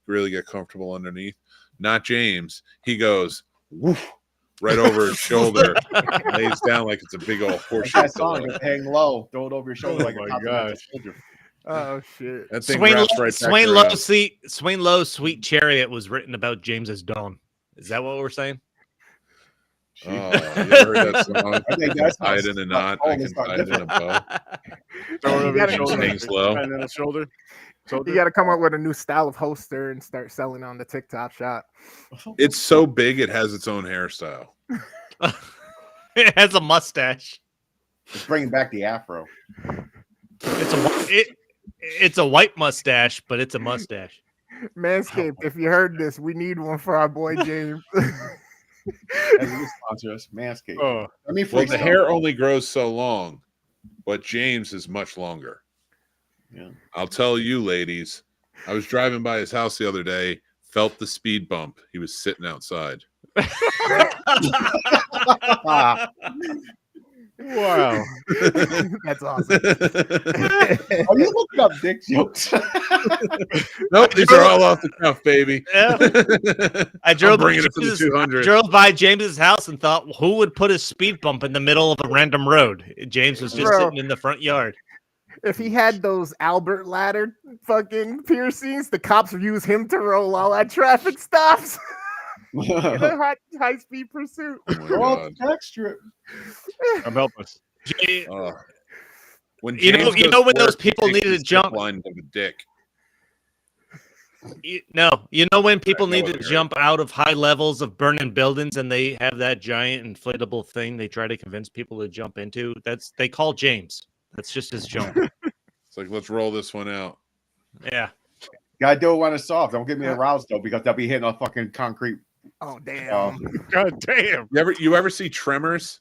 really get comfortable underneath. Not James. He goes woof, right over his shoulder, lays down like it's a big old horseshoe. That song is hang low, throw it over your shoulder like a compliment soldier. Oh shit! That thing Swain Lowe's Sweet Chariot was written about James's dawn. Is that what we're saying? Oh, you ever heard that song? I think that's tied in a knot. I can tie it in a bow. Throw it over your shoulder. Hangs low. And then a shoulder. You got to come up with a new style of holster and start selling on the TikTok shop. It's so big, it has its own hairstyle. It has a mustache. It's bringing back the afro. It's a white mustache, but it's a mustache. Manscaped, if you heard this, we need one for our boy James. Sponsor us, Manscaped. Well, the hair only grows so long, but James is much longer. Yeah. I'll tell you, ladies, I was driving by his house the other day, felt the speed bump. He was sitting outside. Wow. That's awesome. Are you looking up dick jokes? Nope, these are all off the cuff, baby. Yeah. I drove by James's house and thought, who would put a speed bump in the middle of a random road? James was just sitting in the front yard. If he had those Albert Ladder fucking piercings, the cops would use him to roll all at traffic stops. In a high speed pursuit. Go out the tech strip. Come help us. When you know when those people needed to jump line of a dick. You know when people need to jump out of high levels of burning buildings and they have that giant inflatable thing they try to convince people to jump into? They call James. That's just his jump. It's like, let's roll this one out. Yeah. Gotta do it when it's soft. Don't get me aroused though, because they'll be hitting a fucking concrete. Oh damn! God damn! You ever see Tremors?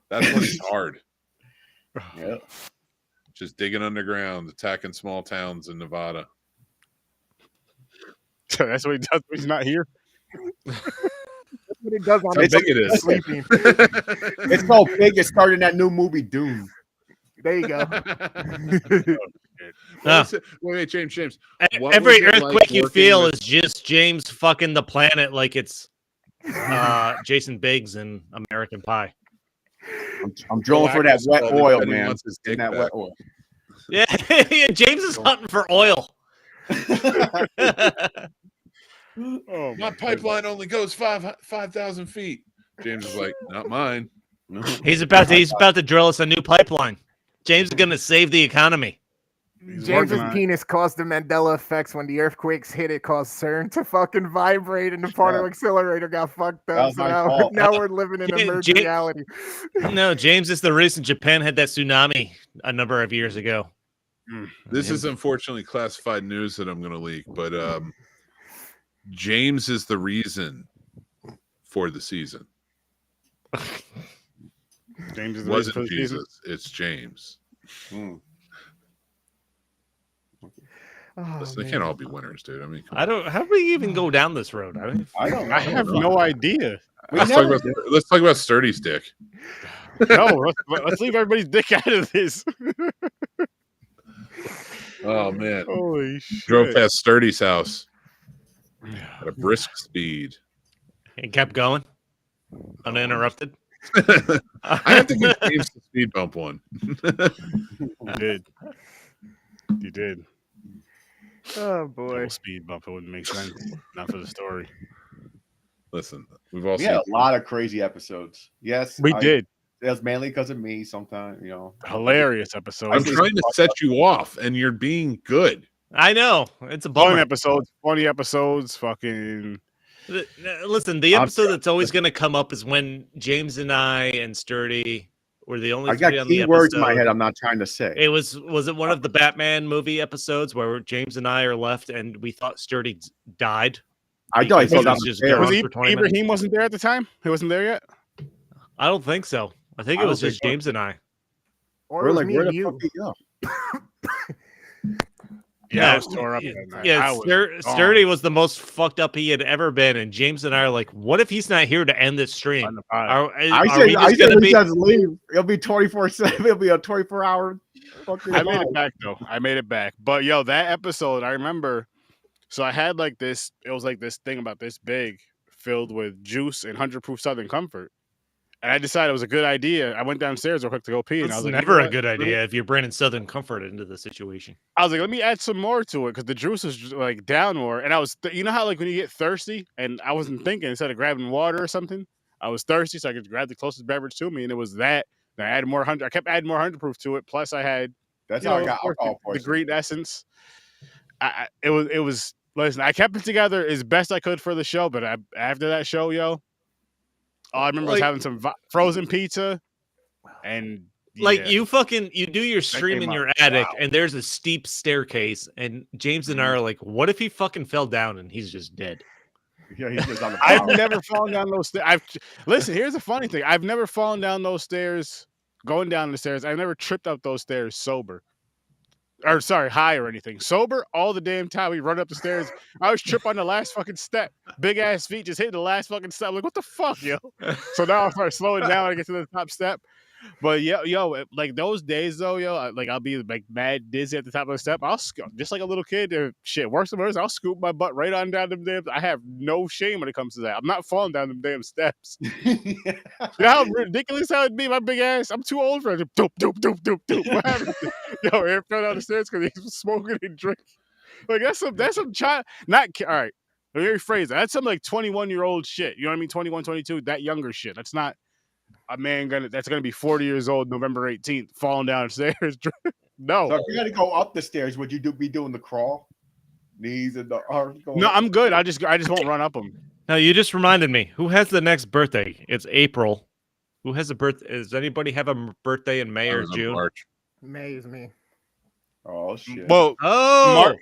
That's when it's hard. Yep. Just digging underground, attacking small towns in Nevada. That's what he does when he's not here. That's what he does on How big it is. Sleeping. It's so big. It started in that new movie Dune. There you go. Wait, James. Every earthquake you feel is just James fucking the planet like it's Jason Biggs in American Pie. I'm drilling for that wet oil, man. That wet oil. Yeah, James is hunting for oil. My pipeline only goes 5,000 feet. James is like, not mine. He's about to drill us a new pipeline. James is going to save the economy. James's penis caused the Mandela effects when the earthquakes hit. It caused CERN to fucking vibrate, and the part of accelerator got fucked up. So now we're living in a merged reality. No, James is the reason Japan had that tsunami a number of years ago. This is unfortunately classified news that I'm going to leak, but James is the reason for the season. James is it wasn't Jesus, it's James. Listen, they can't all be winners, dude. I mean, how do we even go down this road? I have no idea. Let's talk about Sturdy's dick. No, let's leave everybody's dick out of this. Oh man! Holy shit! Drove past Sturdy's house at a brisk speed. And kept going uninterrupted. I have to give James the speed bump one. You did. Oh boy! Speed bump. It wouldn't make sense. Not for the story. Listen, we had a lot of crazy episodes. Yes, we did. That's mainly because of me. Sometimes, hilarious episodes. I'm trying to set you off, and you're being good. I know it's a bummer. Funny episodes. Fucking. Listen, the episode that's always going to come up is when James and I and Sturdy were the only. I got key words in my head. I'm not trying to say. It was it one of the Batman movie episodes where James and I are left and we thought Sturdy died. I thought he fell down the stairs. Ibrahim wasn't there at the time. He wasn't there yet. I don't think so. I think it was just James and I. Or we're like, where the fuck you go? Yeah, I was tore up. Sturdy was the most fucked up he had ever been, and James and I are like, "What if he's not here to end this stream?" I said he does leave. It'll be 24/7. It'll be a 24-hour. I made it back though. I made it back. But yo, that episode, I remember. So I had like this. It was like this thing about this big, filled with juice and 100 proof Southern Comfort. And I decided it was a good idea. I went downstairs real quick to go pee. And I was like, never a good idea if you're bringing Southern Comfort into the situation. I was like, let me add some more to it because the juice was like down more. And I was, you know how like when you get thirsty, and I wasn't thinking instead of grabbing water or something, I was thirsty, so I could grab the closest beverage to me, and it was that. And I added more 100. I kept adding more 100 proof to it. Plus, I had I got the green essence. It was. Listen, I kept it together as best I could for the show, but after that show, I remember I was having some frozen pizza, and you do your stream in your attic, and there's a steep staircase, and James and I are like, what if he fucking fell down and he's just dead? Yeah, he's just on the I've never fallen down those stairs. Listen, here's the funny thing: I've never fallen down those stairs, going down the stairs. I've never tripped up those stairs sober. Or sorry, high or anything. Sober all the damn time. We run up the stairs. I always trip on the last fucking step. Big ass feet just hitting the last fucking step. I'm like, what the fuck, yo? So now I start slowing down. I get to the top step. But like those days though, I'll be like mad dizzy at the top of the step. I'll just like a little kid. Shit, worse than worse. I'll scoop my butt right on down them damn. I have no shame when it comes to that. I'm not falling down them damn steps. You know how ridiculous that would be? My big ass. I'm too old for it. Doop doop doop doop doop. What happened? Yo, Aaron fell down the stairs because he was smoking and drinking. Like that's some child. Not all right. Let me rephrase that. That's some like 21-year-old shit. You know what I mean? 21, 22. That younger shit. That's not a man that's gonna be 40 years old November 18th falling downstairs. No. So if you got to go up the stairs, would you be doing the crawl? Knees and the arms going No, up? I'm good. I just won't run up them. Now you just reminded me. Who has the next birthday? It's April. Who has a birthday? Does anybody have a birthday in May or June? March. May is me. Oh shit. Well, Oh,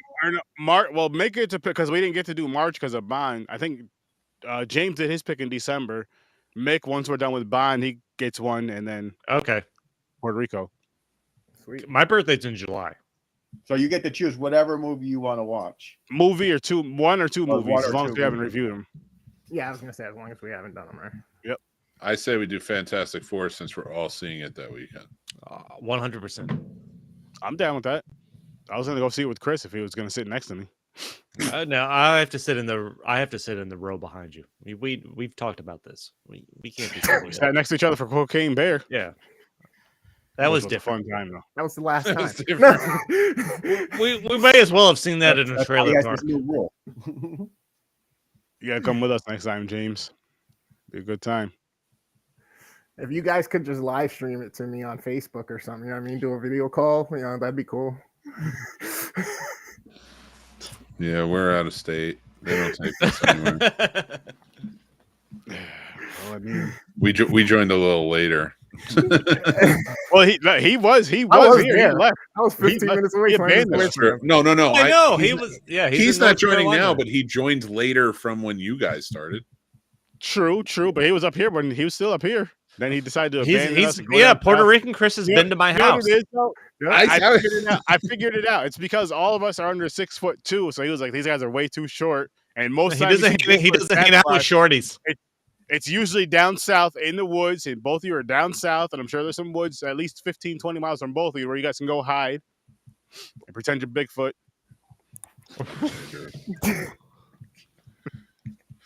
March. Well, make it to pick because we didn't get to do March because of Bond. I think James did his pick in December. Mick, once we're done with Bond, he gets one, and then okay. Puerto Rico. Sweet. My birthday's in July. So you get to choose whatever movie you want to watch. Movie or two, one or two movies, one or as long two as we haven't movies. reviewed them. Yeah, I was gonna say as long as we haven't done them, right? Yep. I say we do Fantastic Four since we're all seeing it that weekend. 100%. I'm down with that. I was gonna go see it with Chris if he was gonna sit next to me. No, I have to sit in the row behind you. We've talked about this. We can't be We sat next to each other for Cocaine Bear. Yeah. That was a different. fun time though. That was the last time. we may as well have seen that in a trailer That's park. this new rule. You gotta come with us next time, James. Be a good time. If you guys could just live stream it to me on Facebook or something, you know what I mean? Do a video call, you know, that'd be cool. Yeah, we're out of state. They don't take us anywhere. Well, I mean, we joined a little later. well, he was here. There. He left. I was 15 minutes away he from abandoned his us. place. No. I know he was. Yeah, He's in not North joining Carolina. now, but he joined later from when you guys started. True, but he was up here when he was still up here. Then he decided to abandon us. Puerto Rican Chris has been to my house. I figured it out. It's because all of us are under 6'2", so he was like, "These guys are way too short." And most He doesn't hang out with shorties. It's usually down south in the woods, and both of you are down south, and I'm sure there's some woods at least 15, 20 miles from both of you where you guys can go hide and pretend you're Bigfoot.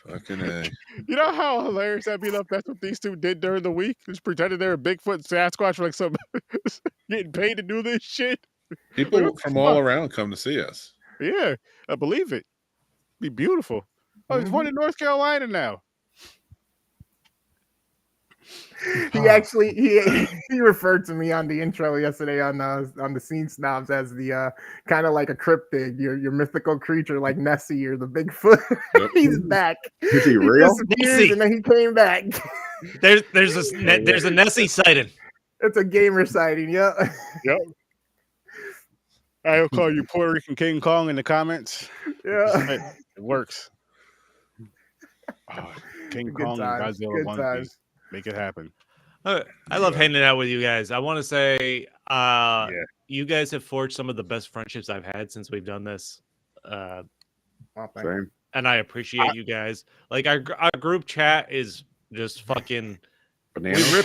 Fucking A. You know how hilarious that'd be? That's what these two did during the week. Just pretended they were Bigfoot and Sasquatch for like some getting paid to do this shit. People from all around come to see us. Yeah, I believe it. Be beautiful. Oh, there's one in North Carolina now. He actually he referred to me on the intro yesterday on the Scene Snobs as the kind of like a cryptid, your mythical creature like Nessie or the Bigfoot. Yep. He's back. Is he He real? disappeared and then he came back. There's a Nessie sighting. It's a gamer sighting. Yeah. Yep. I'll call you Puerto Rican King Kong in the comments. Yeah. It works. Oh, King Good Kong times, and Godzilla good One times. Piece. Make it happen. I love hanging out with you guys. I want to say, you guys have forged some of the best friendships I've had since we've done this. Same. And I appreciate you guys. Like our group chat is just fucking. Bananas. We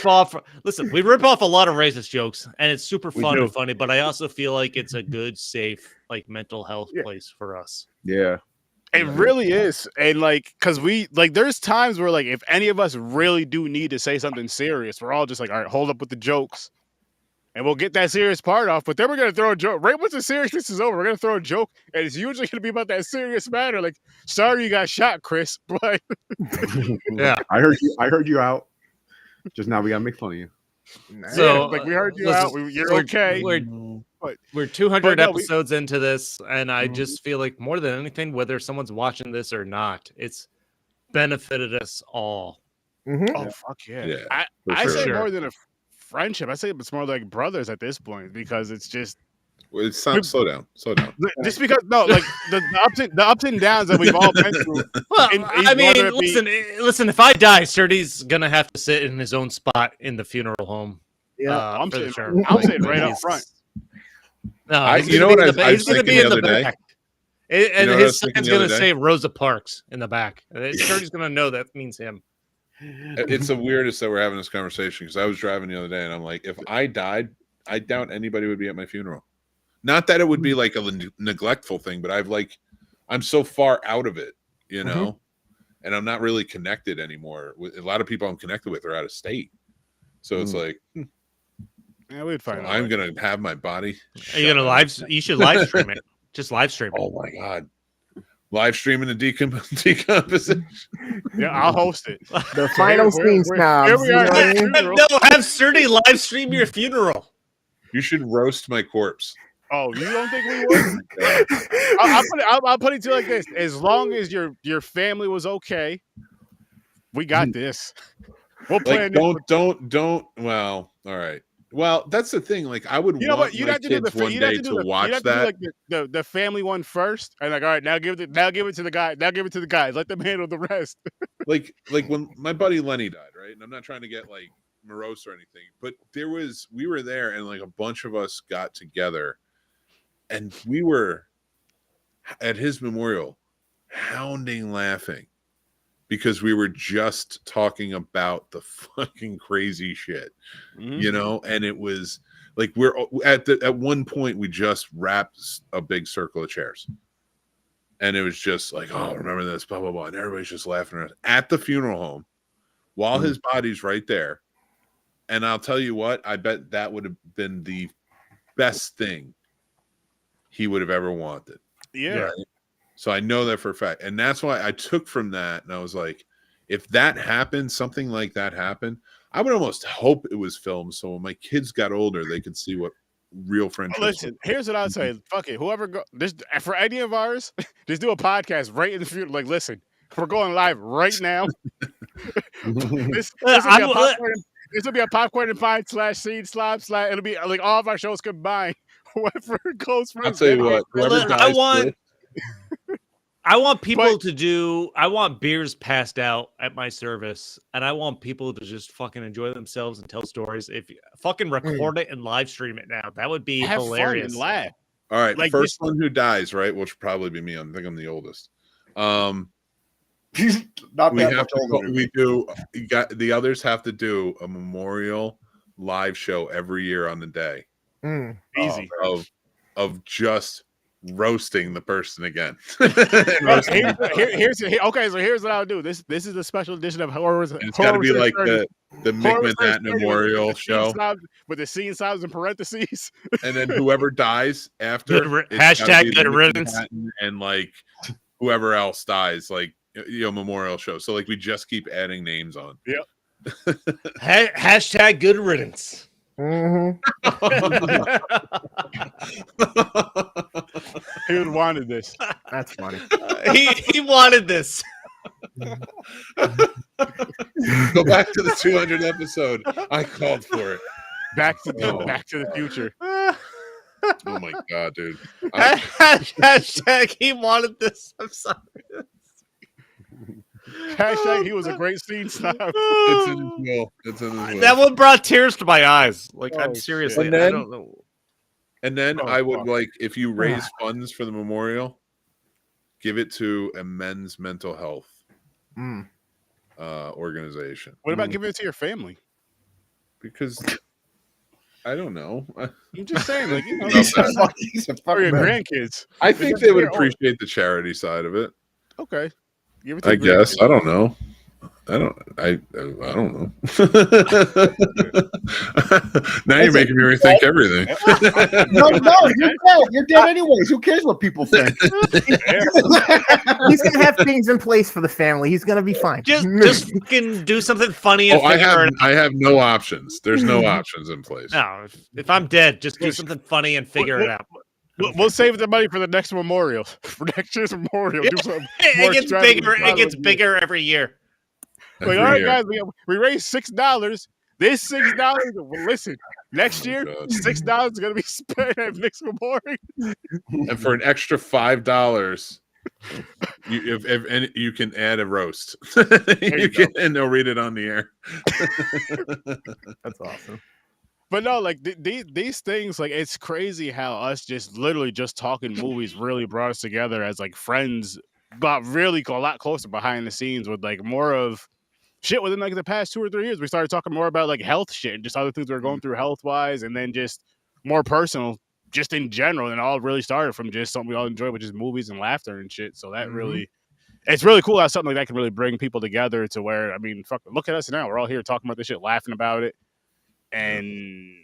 rip off a lot of racist jokes, and it's super fun do. and funny. But I also feel like it's a good, safe, like mental health place for us. Yeah. It really is. And like, cause there's times where like, if any of us really do need to say something serious, we're all just like, all right, hold up with the jokes and we'll get that serious part off. But then we're going to throw a joke right once the seriousness is over. We're going to throw a joke and it's usually going to be about that serious matter. Like, sorry, you got shot, Chris. But Yeah. I heard you out. Just now we got to make fun of you. So like we heard you out. You're okay. We're 200 episodes into this, and I just feel like more than anything, whether someone's watching this or not, it's benefited us all. Mm-hmm. Oh fuck yeah! Yeah, I say sure. more than a friendship. I say it's more like brothers at this point because it's just Well, it's not, slow down. just because the ups and downs that we've all been through. Well, I mean, whether it be- listen. If I die, Sturdy's gonna have to sit in his own spot in the funeral home. Yeah, I'm for the sitting term. right up front. No, you know what I was he's gonna thinking be in the the other day? back. And what I his was thinking sign's the other gonna day? say Rosa Parks in the back. Sturdy's gonna know that means him. It's the weirdest that we're having this conversation because I was driving the other day and I'm like, if I died, I doubt anybody would be at my funeral. Not that it would be like a neglectful thing, but I'm so far out of it, you know, and I'm not really connected anymore. A lot of people I'm connected with are out of state, so it's like, Yeah, we'd find. I'm gonna have my body. Are you gonna You should live stream it. Just live stream it. Oh my god. Live streaming the decomposition. Yeah, I'll host it. The final Scene Snobs. Here we are. No, have Sturdy live stream your funeral. You should roast my corpse. Oh, you don't think we would? I'll put it to you like this: as long as your family was okay, we got this. We'll plan. Like, don't. Well, all right. Well, that's the thing. Like, I would want my kids one day to watch that. Like the family one first, and like, all right, now give it to the guy. Now give it to the guys. Let them handle the rest. like when my buddy Lenny died, right? And I'm not trying to get like morose or anything, but we were there, and like a bunch of us got together, and we were at his memorial, hounding laughing. Because we were just talking about the fucking crazy shit, you know, and it was like we're at one point we just wrapped a big circle of chairs, and it was just like, oh, remember this, blah blah blah, and everybody's just laughing at the funeral home while his body's right there. And I'll tell you what, I bet that would have been the best thing he would have ever wanted. Yeah. Right? So I know that for a fact. And that's why I took from that. And I was like, if that happened, something like that happened, I would almost hope it was filmed. So when my kids got older, they could see what real friendship was. Listen, here's what I'll say. Fuck it. Whoever for any of ours, just do a podcast right in the future. Like, listen, we're going live right now. This will be a popcorn and pine / Scene Snobs / it'll be like all of our shows combined. Whoever goes first. I'll tell you what. Whoever dies I want people to do. I want beers passed out at my service, and I want people to just fucking enjoy themselves and tell stories. If you fucking record it and live stream it now, that would be hilarious. Fun and laugh. All right, like first one who dies, right? Which will probably be me. I think I'm the oldest. He's not that much older. We do. The others have to do a memorial live show every year on the day. Easy of just roasting the person again. Here's what I'll do. This is a special edition of horrors. It's got to be like the Mick Manhattan memorial show with the Scene Snobs in parentheses. And then whoever dies after hashtag good riddance, and like whoever else dies, like memorial show. So like we just keep adding names on. Yeah. Hashtag good riddance. Mm-hmm. He would wanted this. That's funny. He wanted this. Go back to the 200th episode. I called for it. Back to the future. Oh my god, dude! Hashtag he wanted this. I'm sorry. Hashtag he was a great Scene Snob. It's in his will. It's in his will. That one brought tears to my eyes. Like I'm seriously, I don't know. And then I would like, if you raise funds for the memorial, give it to a men's mental health organization. What about giving it to your family? Because I don't know. I'm just saying, like, you know, he's a for your grandkids. I think they would appreciate the charity side of it. Okay. Give it to I guess. I don't know. I don't know. Now you're making me rethink everything. No, you're dead. You're dead anyways. Who cares what people think? He's gonna have things in place for the family. He's gonna be fine. Just fucking do something funny. And I have no options. There's no options in place. No, if I'm dead, just do something funny and figure it out. We'll save the money for the next memorial. For next year's memorial, do something. It gets bigger. It gets bigger every year. Like, all right, guys, we raised $6. This $6. Well, listen, next year $6 is going to be spent at next memorial. And for an extra $5, you can add a roast. And they'll read it on the air. That's awesome. But no, like these things, like it's crazy how us just literally just talking movies really brought us together as like friends, but really a lot closer behind the scenes with like more of shit within like the past 2 or 3 years. We started talking more about like health shit and just other things we were going through health wise, and then just more personal, just in general. And it all really started from just something we all enjoy, which is movies and laughter and shit. So that really, it's really cool how something like that can really bring people together to where, I mean, fuck, look at us now. We're all here talking about this shit, laughing about it. And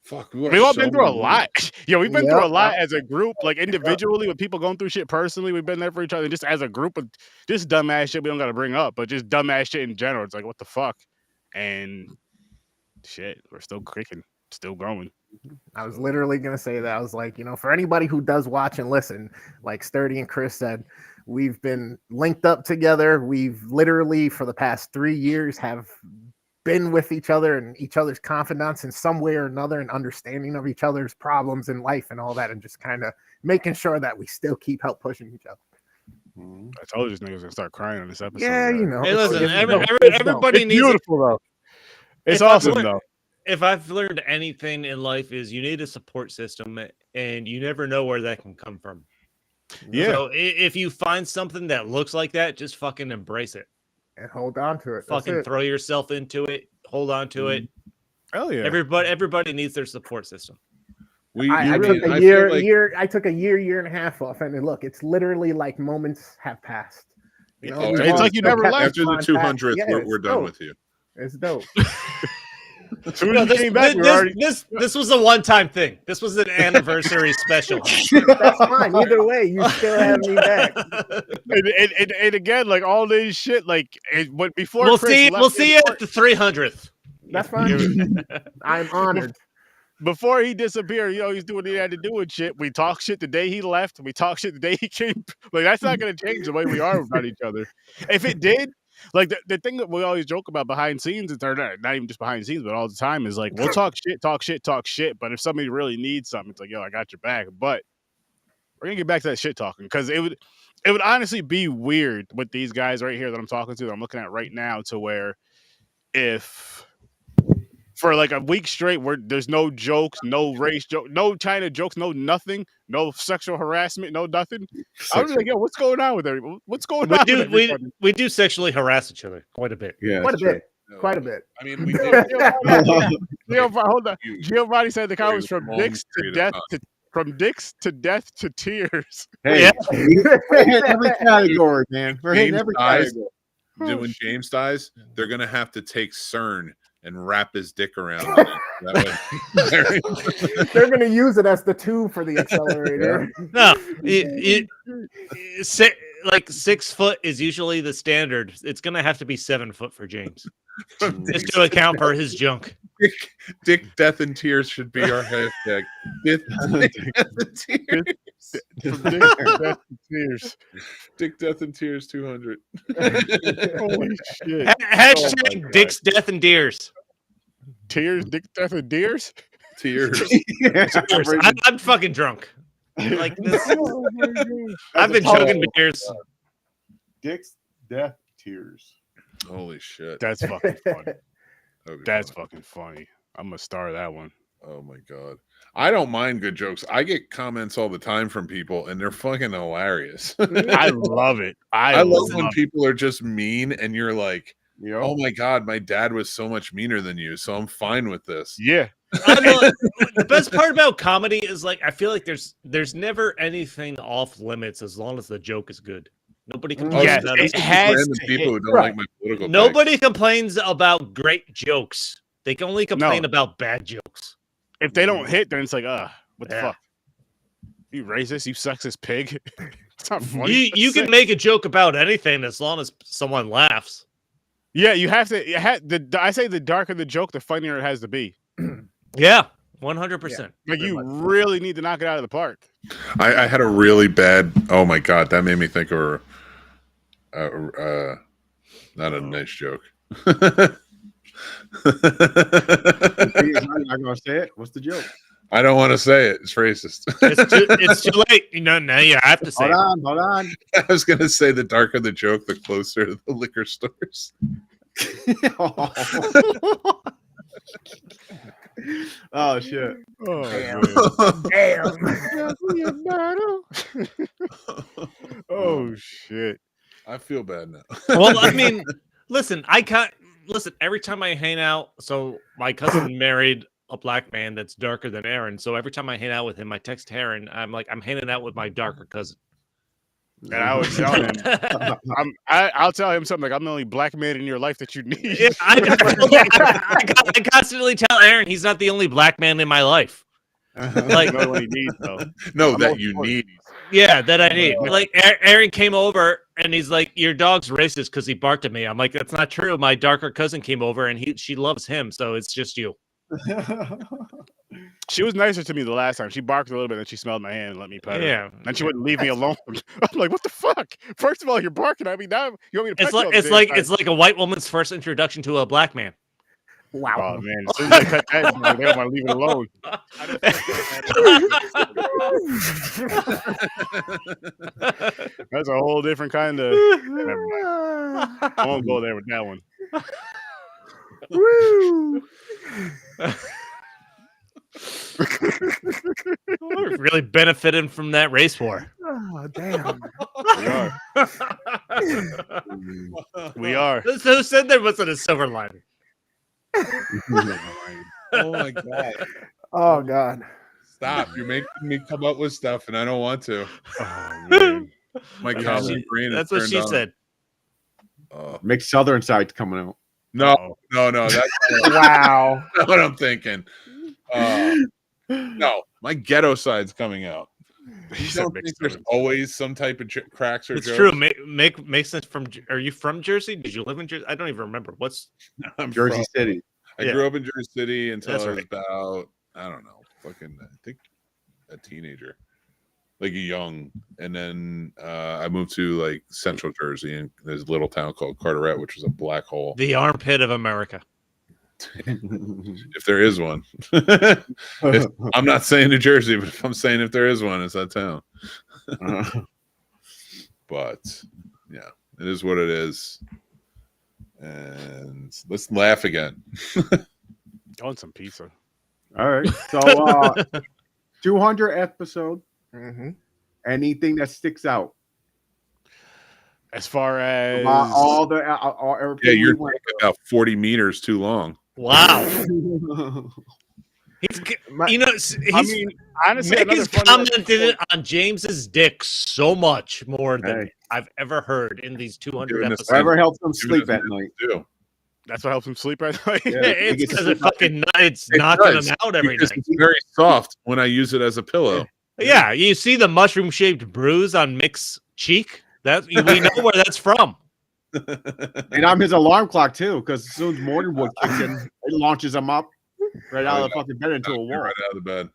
Fuck, we've all been through a lot. Yeah, we've been through a lot as a group, like individually with people going through shit personally. We've been there for each other, just as a group of just dumbass shit we don't got to bring up, but just dumbass shit in general. It's like, what the fuck? And shit, we're still kicking, still going. I was literally going to say that. I was like, for anybody who does watch and listen, like Sturdy and Chris said, we've been linked up together. We've literally, for the past 3 years, have been with each other and each other's confidants in some way or another, and understanding of each other's problems in life and all that, and just kind of making sure that we still keep help pushing each other. I told you this nigga was going to start crying on this episode. Yeah, Hey, listen, everybody needs beautiful, though. It's awesome, though. If I've learned anything in life is you need a support system, and you never know where that can come from. Yeah. So if you find something that looks like that, just fucking embrace it. And hold on to it. Fucking throw yourself into it. Hold on to it. Hell yeah. Everybody needs their support system. I took a year and a half off, and look, it's literally like moments have passed. It's like you never left. After the 200th, we're done with you. It's dope. This was a one-time thing. This was an anniversary special. That's fine. Either way, you still have me back. And again, like all this shit, like but before we'll see you at the 300th. That's fine. I'm honored. Before he disappeared, he's doing what he had to do and shit. We talk shit the day he left. We talk shit the day he came. Like that's not going to change the way we are about each other. If it did. Like the thing that we always joke about behind scenes, not even just behind scenes, but all the time is like, we'll talk shit. But if somebody really needs something, it's like, yo, I got your back. But we're gonna get back to that shit talking, because it would honestly be weird with these guys right here that I'm talking to, that I'm looking at right now, to where if for like a week straight where there's no jokes, no race joke, no China jokes, no nothing, no sexual harassment, no nothing. I was like, yo, what's going on with everybody? What's going on? We do sexually harass each other quite a bit. Yeah, quite a bit. I mean, we did. Hold on. Giovanni said the comments from dicks to death to tears. Hey, yeah. We're hitting every category, man. We're hitting every category. When James dies, they're gonna have to take CERN and wrap his dick around it. They're going to use it as the tube for the accelerator. No, like 6 foot is usually the standard. It's going to have to be 7 foot for James, just to account for his junk. Dick, death, and tears should be our hashtag. Dick, death, and tears. From Dick, death, and tears. Dick, death, and tears 200. Holy shit. Hashtag Dick's death and deers. Tears, Dick, death, and deers? Tears. I'm fucking drunk. Like this. I've been chugging beers. Dick's death tears. Holy shit. That's fucking funny. That's fucking funny. I'm gonna star that one. Oh my god. I don't mind good jokes. I get comments all the time from people, and they're fucking hilarious. I love it. I love when people are just mean, and you're like, oh my god, my dad was so much meaner than you, so I'm fine with this. Yeah. The best part about comedy is, like, I feel like there's never anything off limits as long as the joke is good. Nobody complains about it. Random people who don't like my political. Nobody complains about great jokes. They can only complain about bad jokes. If they don't hit, then it's like, what the fuck? You racist, you sexist pig. It's not funny. You can make a joke about anything as long as someone laughs. Yeah, you have to. I say the darker the joke, the funnier it has to be. Yeah, 100%. Like you really need to knock it out of the park. I had a really bad. Oh my god, that made me think of not a nice joke. I'm not gonna say it. What's the joke? I don't want to say it. It's racist. It's too late. Now you have to say. Hold on. I was gonna say the darker the joke, the closer to the liquor stores. Oh shit! Oh, damn! Oh shit! I feel bad now. Well, I mean, listen. Every time I hang out, so my cousin married a black man that's darker than Aaron. So every time I hang out with him, I text Aaron. I'm like, I'm hanging out with my darker cousin. And I was telling him, I'll tell him something like, I'm the only black man in your life that you need. Yeah, I constantly tell Aaron he's not the only black man in my life. Like, no one he needs, though. No, that you need. Yeah, that I need. Like, Aaron came over and he's like, "Your dog's racist because he barked at me." I'm like, "That's not true. My darker cousin came over and she loves him, so it's just you." She was nicer to me the last time. She barked a little bit, and she smelled my hand and let me pet her. Yeah, and she wouldn't leave me alone. I'm like, "What the fuck? First of all, you're barking at me. Now you want me to pet you?" It's like a white woman's first introduction to a black man. Wow. Oh man, as soon as they cut that, they don't want to leave it alone. That's a whole different kind of. Never mind. I won't go there with that one. Woo! We're really benefiting from that race war. Oh, damn. We are. Who said there wasn't a silver lining? Oh my god! Oh god! Stop! You're making me come up with stuff, and I don't want to. Oh man, my common brain. That's what she said. Make Southern Side's coming out. No. That's wow. That's what I'm thinking. No, my ghetto side's coming out. You don't think there's always some type of cracks or it's jokes? True. Make sense from. Are you from Jersey? Did you live in Jersey? I don't even remember. I'm Jersey City. I grew up in Jersey City until That's I was right. about, I don't know, I think a teenager, like a young. And then I moved to like Central Jersey, and there's a little town called Carteret, which was a black hole. The armpit of America. If there is one. I'm not saying New Jersey, but if I'm saying if there is one, it's that town. But yeah, it is what it is. And let's laugh again. I want some pizza. All right. So 200 episode. Mm-hmm. Anything that sticks out? As far as all the yeah, you're about 40 meters too long. Wow. Honestly, Mick has commented on James's dick so much more than I've ever heard in these 200 episodes. Whatever helps him sleep at night. That's what helps him sleep at night. Yeah, it's because it's knocking him out every night. It's very soft when I use it as a pillow. Yeah, you see the mushroom-shaped bruise on Mick's cheek? We know where that's from. And I'm his alarm clock too, because as soon as morning wood kicks in, it launches him up right out of the fucking bed into a wall. Right out of the bed.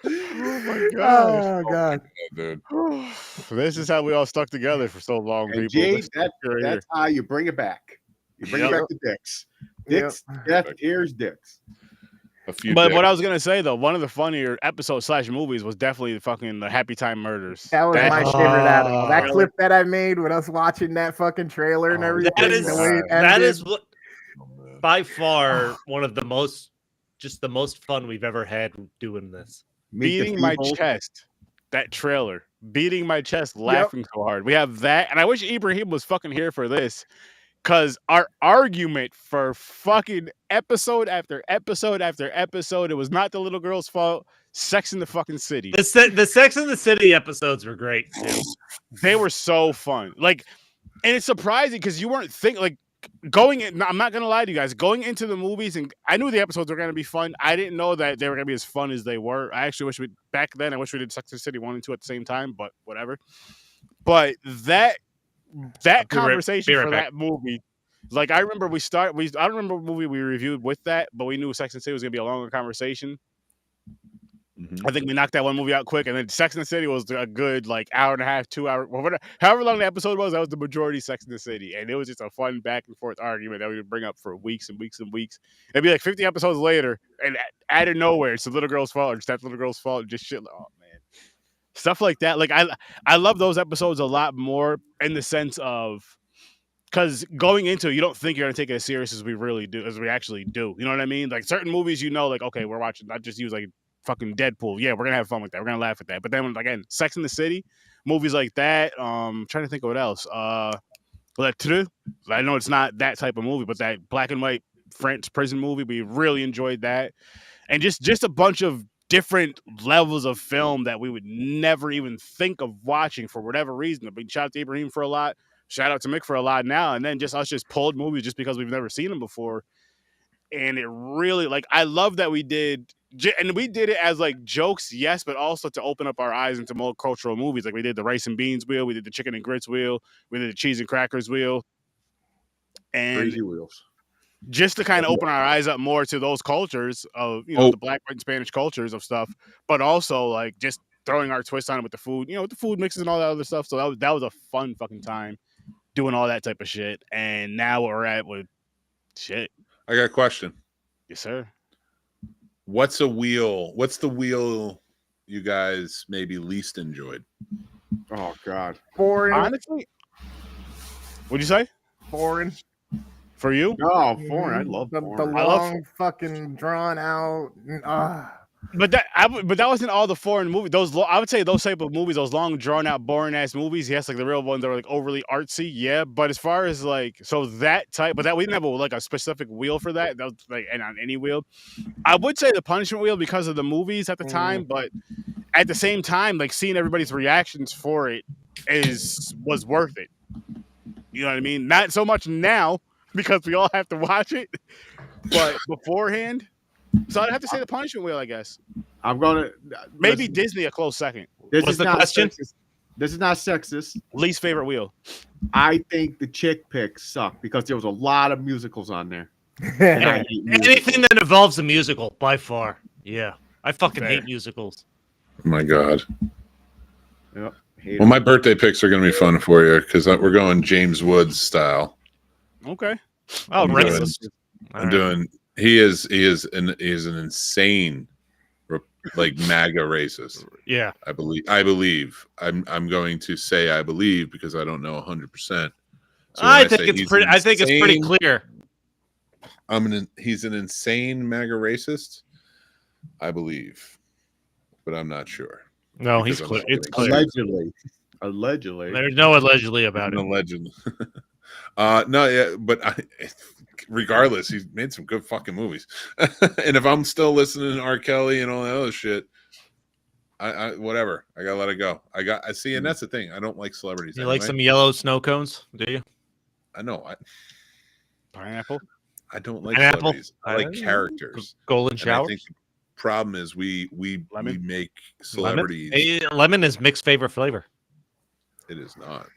Oh my god! Oh god, dude! This is how we all stuck together for so long, and people. Jay, that's how you bring it back. You bring it back to dicks. Dicks, death, ears, dicks. But what I was gonna say though, one of the funnier episodes / movies was definitely the Happy Time Murders. That was my favorite out of all. That clip that I made with us watching that fucking trailer and everything. That is what, by far one of the most fun we've ever had doing this. Beating my chest. That trailer. Beating my chest, laughing so hard. We have that, and I wish Ibrahim was fucking here for this. Because our argument for fucking episode after episode after episode, it was not the little girl's fault. Sex in the fucking City. The Sex in the City episodes were great too. They were so fun. Like, and it's surprising because you weren't thinking like going in. I'm not gonna lie to you guys. Going into the movies, and I knew the episodes were gonna be fun. I didn't know that they were gonna be as fun as they were. I actually wish back then. I wish we did Sex in the City 1 and 2 at the same time, but whatever. But that conversation for that movie, like I remember I don't remember what movie we reviewed with that, but we knew Sex and the City was gonna be a longer conversation. Mm-hmm. I think we knocked that one movie out quick, and then Sex and the City was a good like hour and a half, 2 hour, however long the episode was. That was the majority Sex and the City, and it was just a fun back and forth argument that we would bring up for weeks and weeks and weeks. It'd be like 50 episodes later, and out of nowhere, it's the little girl's fault, or just that little girl's fault, just shit. Oh man. Stuff like that. Like I love those episodes a lot more in the sense of because going into it, you don't think you're gonna take it as serious as we actually do. You know what I mean? Like certain movies, like, okay, we're watching, not just use like fucking Deadpool. Yeah, we're gonna have fun with that. We're gonna laugh at that. But then again, Sex in the City, movies like that. Trying to think of what else. I know it's not that type of movie, but that black and white French prison movie, we really enjoyed that. And just a bunch of different levels of film that we would never even think of watching for whatever reason. I mean, shout out to Ibrahim for a lot. Shout out to Mick for a lot now. And then just us just pulled movies just because we've never seen them before. And it really, like, I love that we did, and we did it as like jokes, yes, but also to open up our eyes into more cultural movies. Like we did the rice and beans wheel, we did the chicken and grits wheel, we did the cheese and crackers wheel. And Crazy wheels. Just to kind of open our eyes up more to those cultures of, you know, the Black, white, and Spanish cultures of stuff, but also like just throwing our twist on it with the food, you know, with the food mixes and all that other stuff. So that was a fun fucking time doing all that type of shit. And now we're at with shit. I got a question. Yes, sir. What's the wheel you guys maybe least enjoyed? Oh God. Boring. Honestly, what'd you say? Boring. For you? No, foreign. I love the foreign. long fucking drawn out. But that wasn't all the foreign movies. I would say those type of movies, those long drawn out, boring ass movies. Yes, like the real ones that were like overly artsy. Yeah, but as far as like that type, but that we didn't have like a specific wheel for that. That was like and on any wheel. I would say the punishment wheel because of the movies at the time, but at the same time, like seeing everybody's reactions for it was worth it. You know what I mean? Not so much now because we all have to watch it, but beforehand. So I'd have to say the punishment wheel, I guess. I'm gonna maybe Disney a close second. What's the question? This is not sexist. Least favorite wheel. I think the chick picks suck because there was a lot of musicals on there. Anything that involves a musical, by far. Yeah, I fucking hate musicals. Oh my God. Yep. Well, my birthday picks are going to be fun for you because we're going James Woods style. Okay. Oh, racist. I'm doing. He is an insane, like MAGA racist. Yeah, I believe. I'm going to say I believe because I don't know 100%. I think it's pretty clear. He's an insane MAGA racist. I believe, but I'm not sure. No, he's clear. It's clear. Allegedly. There's no allegedly about it. Allegedly. No, yeah, but regardless, he's made some good fucking movies. And if I'm still listening to R. Kelly and all that other shit, I whatever. I gotta let it go. I see, and that's the thing. I don't like celebrities. You like some yellow snow cones? Do you? I know. Pineapple. I don't like celebrities. I like characters. Golden showers. I think the problem is we make celebrities. Lemon is Mick's favorite flavor. It is not.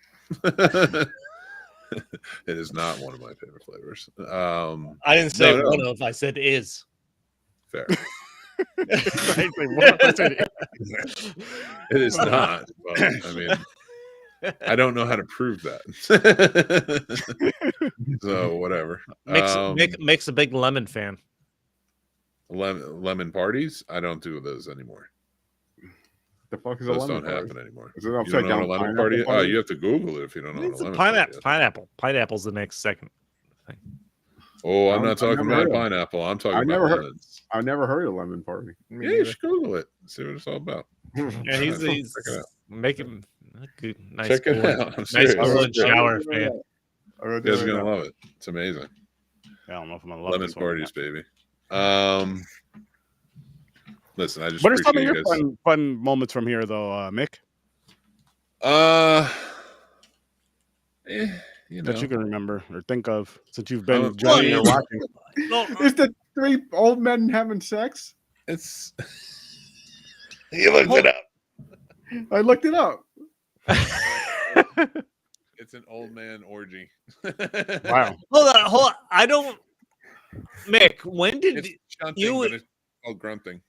It is not one of my favorite flavors. I didn't say one of. I said is. Fair. It is not. Well, I mean, I don't know how to prove that. So whatever. Mick's a big lemon fan. Lemon parties? I don't do those anymore. The fuck is those a lemon don't party? happen anymore. Is it you don't know what a lemon party? Oh, you have to Google it if you don't know what a lemon party is. Pineapple. Pineapple's the next second thing. Oh, I'm not talking about pineapple. I'm talking about lemons. I've never heard of lemon party. Yeah, you should Google it. See what it's all about. Yeah, he's making good, nice. Check it out. Nice golden shower fan. You guys are gonna love it. It's amazing. I don't know if I'm gonna love lemon parties, baby. Listen, I just. What are some of your fun moments from here, though, Mick? You know. That you can remember or think of since you've been watching. Is the three old men having sex? It's. You looked it up. I looked it up. It's an old man orgy. Wow. Hold on. I don't. Mick, when did you? It's called grunting.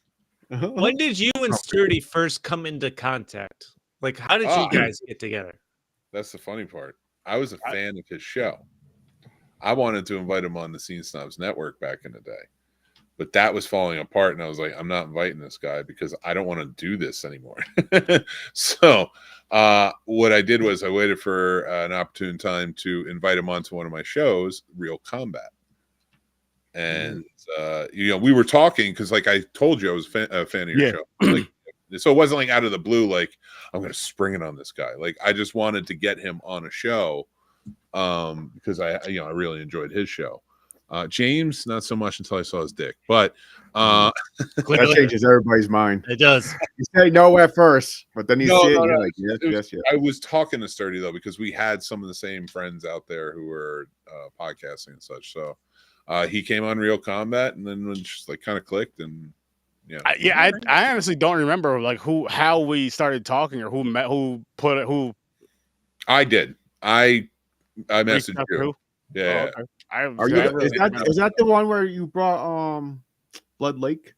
When did you and Sturdy first come into contact? Like, how did you guys get together? That's the funny part. I was a fan of his show. I wanted to invite him on the Scene Snobs network back in the day, but that was falling apart. And I was like, I'm not inviting this guy because I don't want to do this anymore. So what I did was I waited for an opportune time to invite him onto one of my shows, Real Combat. And we were talking because, like I told you, I was a fan of your show. Like, so it wasn't like out of the blue, like I'm going to spring it on this guy. Like I just wanted to get him on a show because I really enjoyed his show. James, not so much until I saw his dick, but that changes everybody's mind. It does. You say no at first, but then you see it, you're like, yes. I was talking to Sturdy though, because we had some of the same friends out there who were podcasting and such. So he came on Real Combat, and then just like kind of clicked, and I honestly don't remember like how we started talking or who put it. Who I did. I messaged you. Who? Yeah. Oh, okay. Is that the one where you brought Blood Lake?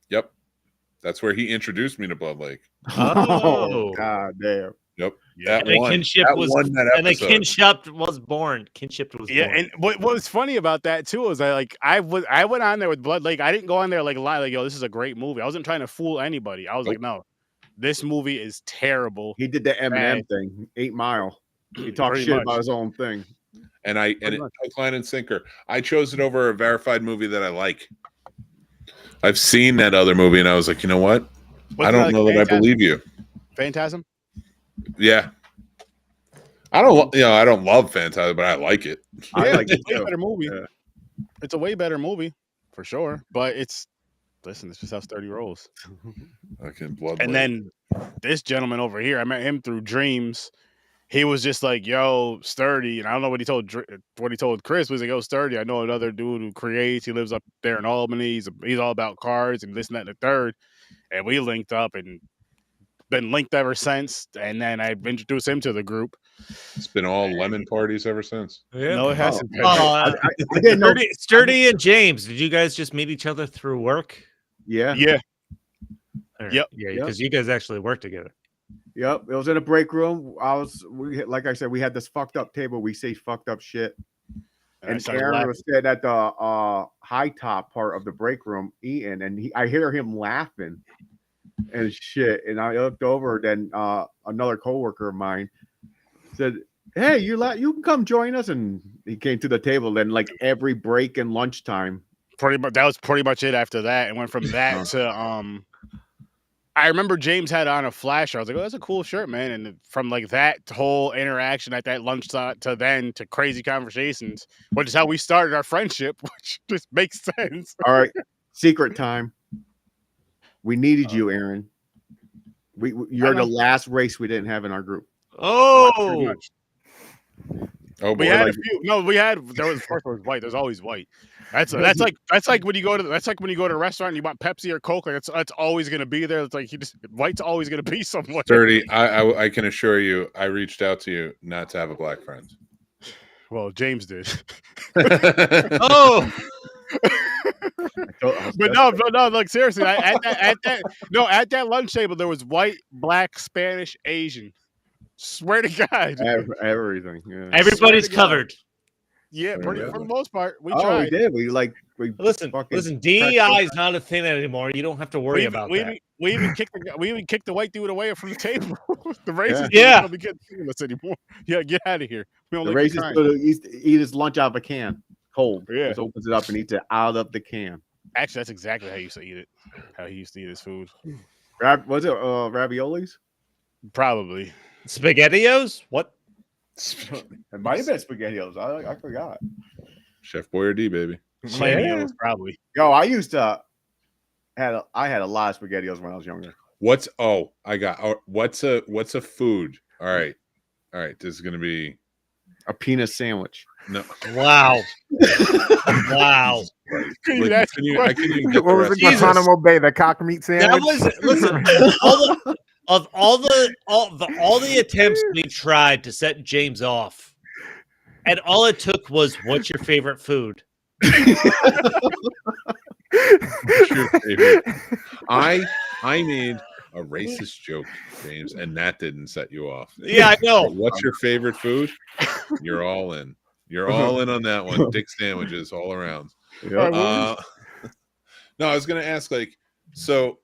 Yep. That's where he introduced me to Blood Lake. Oh, god damn. Yep. Yeah. Kinship was born. Kinship was born. And what was funny about that too is I went on there with Blood Lake. I didn't go on there like yo, this is a great movie. I wasn't trying to fool anybody. I was like, no, this movie is terrible. He did the Eminem thing, 8 Mile. He talked shit about his own thing. And it took line and sinker. I chose it over a verified movie that I like. I've seen that other movie, and I was like, you know what? I don't know that I believe you. Phantasm? Yeah. I don't love Phantasm, but I like it. I like it. It's a way better movie. Yeah. It's a way better movie for sure. But it's just how Sturdy rolls. And then this gentleman over here, I met him through Dreams. He was just like, yo, Sturdy, and I don't know what he told Chris. Was like, yo, Sturdy, I know another dude who creates. He lives up there in Albany. He's all about cars and this and that and the third. And we linked up and been linked ever since. And then I introduced him to the group. It's been all lemon parties ever since. Yeah. No, it hasn't. I didn't know. Sturdy and James, did you guys just meet each other through work? Yeah. Yeah. Yep. Yeah, because you guys actually work together. Yep, it was in a break room. Like I said, we had this fucked up table. We say fucked up shit. And Aaron was sitting at the high top part of the break room eating, and I hear him laughing and shit. And I looked over, then another coworker of mine said, "Hey, you can come join us." And he came to the table. Then, like every break and lunchtime, that was pretty much it. After that, and went from that to I remember James had on a flasher. I was like, "Oh, that's a cool shirt, man!" And from like that whole interaction at that lunch to crazy conversations, which is how we started our friendship, which just makes sense. All right, secret time. We needed you, Aaron. You're the last race we didn't have in our group. Oh, we had a few. No, there was first was white. There's always white. That's like when you go to a restaurant and you want Pepsi or Coke. Like that's always going to be there. It's like white's always going to be somewhere. Sturdy, I can assure you, I reached out to you not to have a black friend. Well, James did. Oh. But no, like seriously, at that lunch table there was white, black, Spanish, Asian. Swear to God, everything. Yeah. Everybody's covered. Yeah, for the most part, we tried. Oh, we did. We listen. DEI is not a thing anymore. You don't have to worry about that. We even kicked the white dude away from the table. The racist don't be getting us anymore. Yeah, get out of here. The racist eat his lunch out of a can, cold. Yeah, just opens it up and eats it out of the can. Actually, that's exactly how he used to eat it. How he used to eat his food. Was it raviolis? Probably. SpaghettiOs? What? It might have been SpaghettiOs. I forgot. Chef Boyardee, baby. SpaghettiOs, probably. Yo, I used to I had a lot of SpaghettiOs when I was younger. What's a food? All right. This is gonna be a penis sandwich. No. Wow. Wow. What was it? Guantanamo Bay, the cock meat sandwich. That was listen. all the attempts we tried to set James off, and all it took was, "What's your favorite food?" I made a racist joke, James, and that didn't set you off. Yeah, I know. What's your favorite food? You're all in. You're all in on that one. Dick sandwiches all around. Yep. No, I was gonna ask, like, so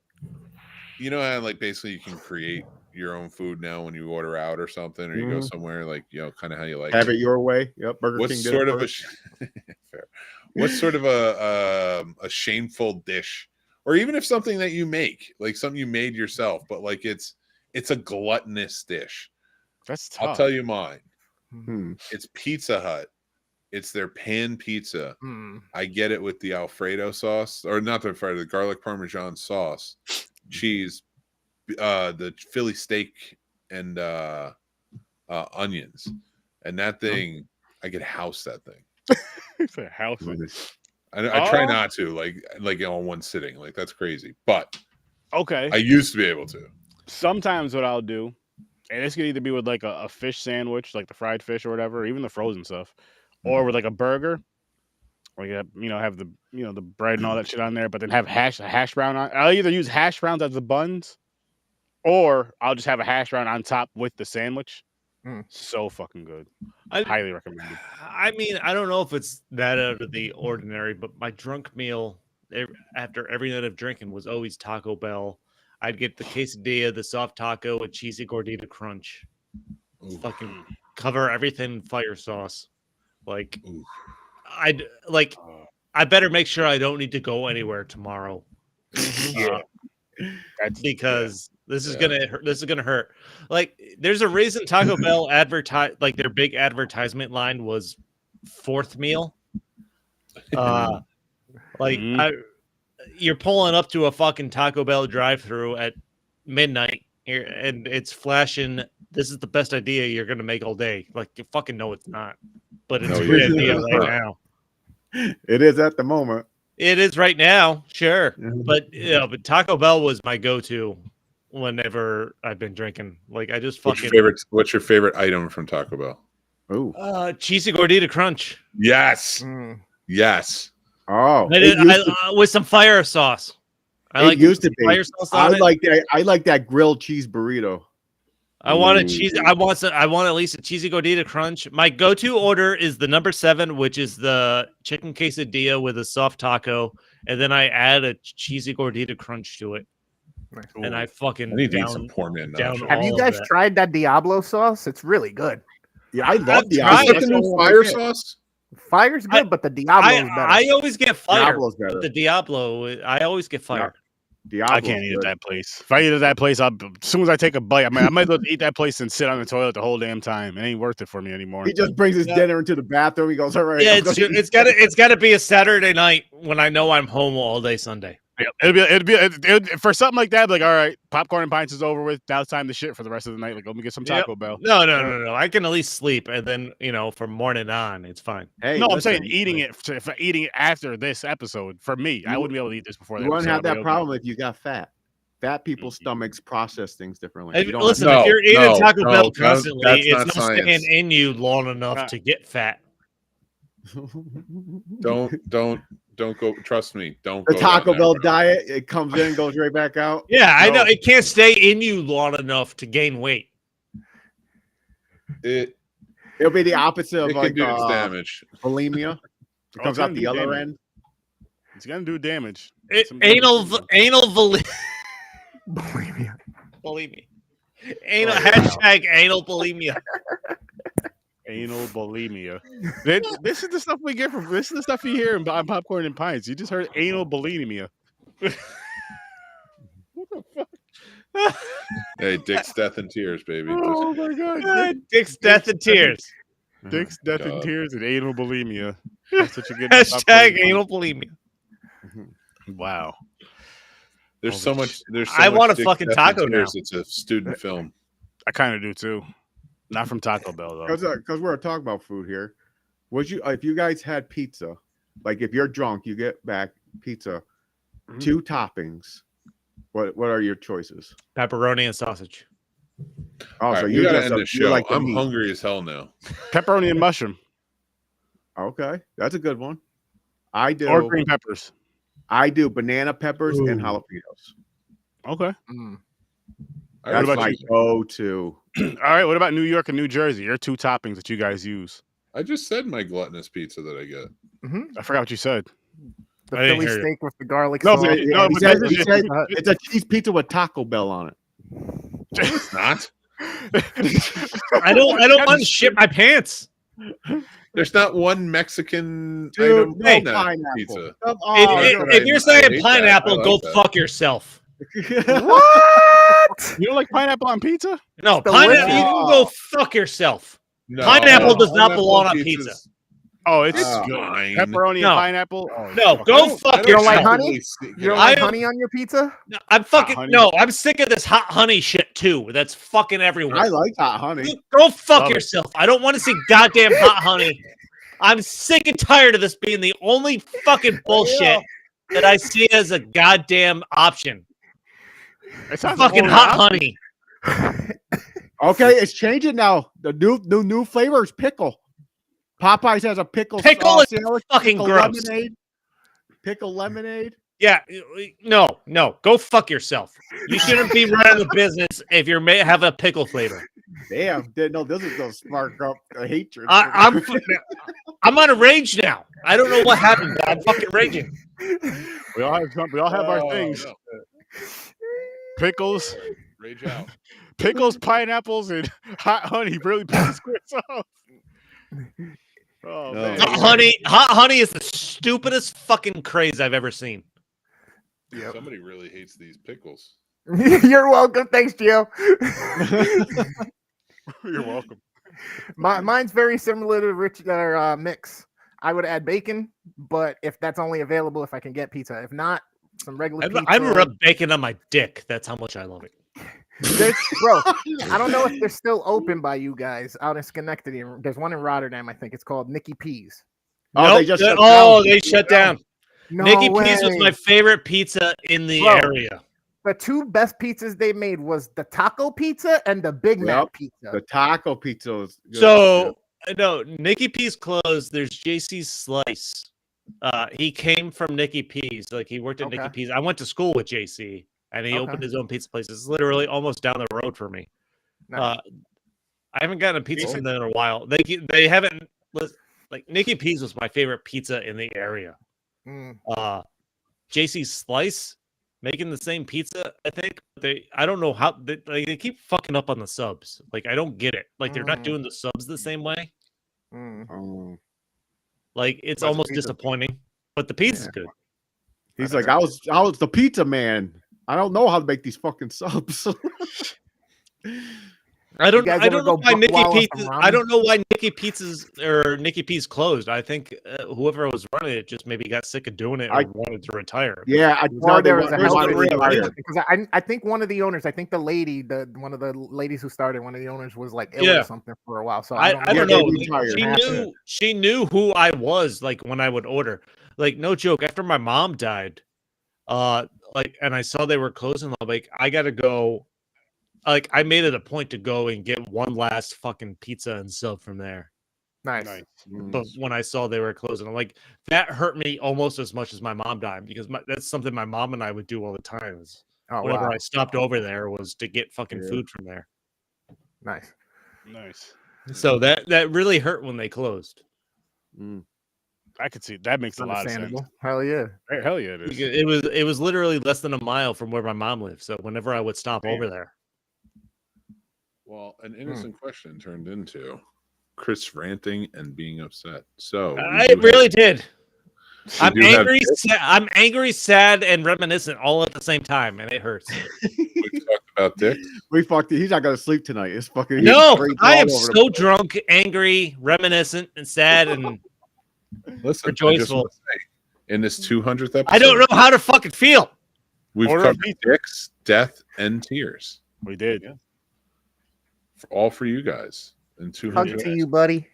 you know how like basically you can create your own food now when you order out or something, or you go somewhere, like, you know, kind of how you like have it your way. Yep. What's King sort of fair. What's sort of a shameful dish, or even if something that you make, like something you made yourself, but like it's a gluttonous dish. That's tough. I'll tell you mine. It's Pizza Hut It's their pan pizza. I get it with the Alfredo sauce, or not the Alfredo, the garlic Parmesan sauce, cheese, the Philly steak, and onions. And that thing, I could house that thing. It's a house. I try not to, like on one sitting. Like, that's crazy. But okay, I used to be able to. Sometimes what I'll do, and this could either be with like a fish sandwich, like the fried fish or whatever, or even the frozen stuff, or with like a burger, where you have the the bread and all that shit on there, but then have hash brown on. I'll either use hash browns as the buns, or I'll just have a hash brown on top with the sandwich. So fucking good. I highly recommend it. I mean, I don't know if it's that out of the ordinary, but my drunk meal after every night of drinking was always Taco Bell. I'd get the quesadilla, the soft taco, with cheesy gordita crunch. Fucking cover everything in fire sauce. Like, I better make sure I don't need to go anywhere tomorrow. Because this is gonna hurt. Like, there's a reason Taco Bell advertise, like, their big advertisement line was fourth meal. You're pulling up to a fucking Taco Bell drive-through at midnight and it's flashing, this is the best idea you're gonna make all day. Like, you fucking know it's not, but it's a good idea right now. It is at the moment. It is right now, sure. But but Taco Bell was my go-to whenever I've been drinking. Like, I just fucking. What's your favorite item from Taco Bell? Oh, cheesy gordita crunch. Yes, yes. Oh, with some fire sauce. I like used to be. Fire sauce on I like that grilled cheese burrito. I want a cheese. I want at least a cheesy gordita crunch. My go-to order is the number 7, which is the chicken quesadilla with a soft taco, and then I add a cheesy gordita crunch to it. And I need to eat some poor man. Have you guys tried that Diablo sauce? It's really good. Yeah, I love Diablo. Fire sauce. Fire's good, but the Diablo is better. I always get fire. Diablo's better. The Diablo, I always get fire. Diablo's I can't eat at that place. If I eat at that place, as soon as I take a bite, I might as well eat that place and sit on the toilet the whole damn time. It ain't worth it for me anymore. He just brings his dinner into the bathroom. He goes, all right. Yeah, it's gotta be a Saturday night when I know I'm home all day Sunday. Yeah, it'd be for something like that. Like, all right, popcorn and pints is over with. Now it's time to shit for the rest of the night. Like, let me get some Taco Bell. No. I can at least sleep, and then from morning on, it's fine. Hey, no, I'm saying eating it after this episode. For me, I wouldn't be able to eat this before. You wouldn't have that problem if you got fat. Fat people's stomachs process things differently. If you're eating Taco Bell constantly, it's not staying in you long enough to get fat. Don't go. Trust me. Don't the go Taco Bell diet. It comes in, goes right back out. Yeah, I know. It can't stay in you long enough to gain weight. It'll be the opposite of like damage. Bulimia. It comes out the other end. It's gonna do damage. Anal bulimia. Anal #anal bulimia. Anal bulimia. This is the stuff we get from. This is the stuff you hear on Popcorn and Pints. You just heard anal bulimia. What the fuck? Hey, Dick's death and tears, baby. Oh my god, Dick's death and tears. Dick's death and tears and anal bulimia. That's such a good #anal bulimia. Wow. There's so much. I want a fucking taco now. It's a student film. I kind of do too. Not from Taco Bell though. Because we're talking about food here. If you guys had pizza, like if you're drunk, you get back pizza, 2 toppings. What are your choices? Pepperoni and sausage. Oh, right, so you gotta end the show. Like I'm hungry as hell now. Pepperoni and mushroom. Okay, that's a good one. I do. Or green peppers. I do banana peppers and jalapenos. Okay. That's my go-to. All right. What about New York and New Jersey? Your 2 toppings that you guys use. I just said my gluttonous pizza that I get. I forgot what you said. The Philly steak with the garlic sauce. He said it's a cheese pizza with Taco Bell on it. It's not. I don't want to shit my pants. There's not one Mexican item on that pizza. If you're saying pineapple, go fuck yourself. What? You don't like pineapple on pizza? No, pineapple. You can go fuck yourself. No, pineapple does not belong on pizza. Oh, it's It's good. fine. Pepperoni No. and pineapple. Oh, no, fuck. go fuck You don't like yourself. honey? You don't like honey on your pizza? No, I'm fucking honey. no. I'm sick of this hot honey shit too. That's fucking everywhere. I like hot honey. Go fuck Love it. yourself. I don't want to see goddamn hot honey. I'm sick and tired of this being the only fucking bullshit that I see as a goddamn option. It sounds like Fucking only hot option. honey. Okay, it's changing now. The new flavor is pickle. Popeyes has a pickle. Pickle is sandwich, fucking pickle gross. lemonade. Pickle lemonade. Yeah, no. Go fuck yourself. You shouldn't be running the business if you may have a pickle flavor. Damn, didn't know this is gonna spark up a hatred. I'm on a rage now. I don't know what happened, but I'm fucking raging. We all have our things. No. Pickles, Rage out. pickles, pineapples, and hot honey really pisses Chris off. Oh man. Hot honey is the stupidest fucking craze I've ever seen. Somebody really hates these pickles. You're welcome. Thanks, Gio. You're welcome. Mine's very similar to Mick's. I would add bacon, but if that's only available if I can get pizza. If not, some regular pizza. I rub bacon on my dick. That's how much I love it. Bro, I don't know if they're still open by you guys out in Schenectady. There's one in Rotterdam, I think. It's called Nicky P's. Oh, they just shut they shut down. No Nicky way. P's was my favorite pizza in the area. The two best pizzas they made was the taco pizza and the Big Mac pizza. The taco pizza was good. So no, Nicky P's closed. There's JC's Slice. He came from Nicky P's. Like he worked at Nicky P's. I went to school with JC, and he opened his own pizza place. It's literally almost down the road for me. Nice. I haven't gotten a pizza from them in a while. They haven't. Like Nicky P's was my favorite pizza in the area. JC's Slice making the same pizza, I think. I don't know how they keep fucking up on the subs. Like I don't get it. Like they're not doing the subs the same way. Like it's almost disappointing, but the pizza's good. He's like, I was the pizza man. I don't know how to make these fucking subs. I don't know why Nicky Pizza. I don't know why Nicky Pizza's or Nicky P's closed. I think whoever was running it just maybe got sick of doing it or wanted to retire. Yeah, I thought there was a hell of a retire. Because I think one of the owners, I think the lady, one of the ladies who started, one of the owners was like ill or something for a while. So I don't know. She knew who I was like when I would order. Like no joke. After my mom died, and I saw they were closing, I'm like, I gotta go. Like I made it a point to go and get one last fucking pizza and sub from there. Nice. But when I saw they were closing, I'm like, that hurt me almost as much as my mom died because that's something my mom and I would do all the time. Whenever I stopped over there was to get fucking food from there. Nice. So that really hurt when they closed. I could see that makes a lot of sense. Hell yeah. Hell yeah, it is. It was literally less than a mile from where my mom lived. So whenever I would stop over there. Well, an innocent question turned into Chris ranting and being upset. So I really did. I'm angry, sad, and reminiscent all at the same time, and it hurts. We talked about dicks. He's not gonna sleep tonight. It's fucking. No, I am so drunk, angry, reminiscent, and sad, and listen. rejoiceful. In this 200th episode, I don't know how to fucking feel. We've covered dicks, death, and tears. We did. Yeah. All for you guys. In 200. Hug to you, buddy.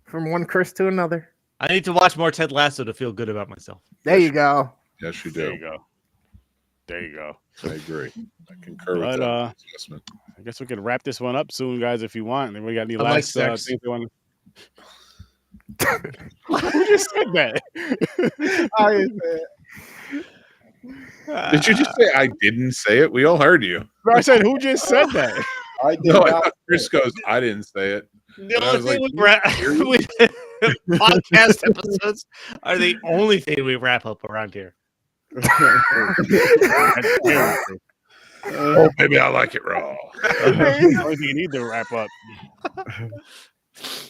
From one Chris to another. I need to watch more Ted Lasso to feel good about myself. There you go. Yes, you do. There you go. I agree. I concur with that assessment. I guess we could wrap this one up soon, guys, if you want. And we got any last things you want to... Who just said that? Did you just say I didn't say it? We all heard you. I said, who just said that? I thought Chris goes, I didn't say it. The only thing podcast episodes are the only thing we wrap up around here. Oh, maybe I like it raw. The only thing you need to wrap up.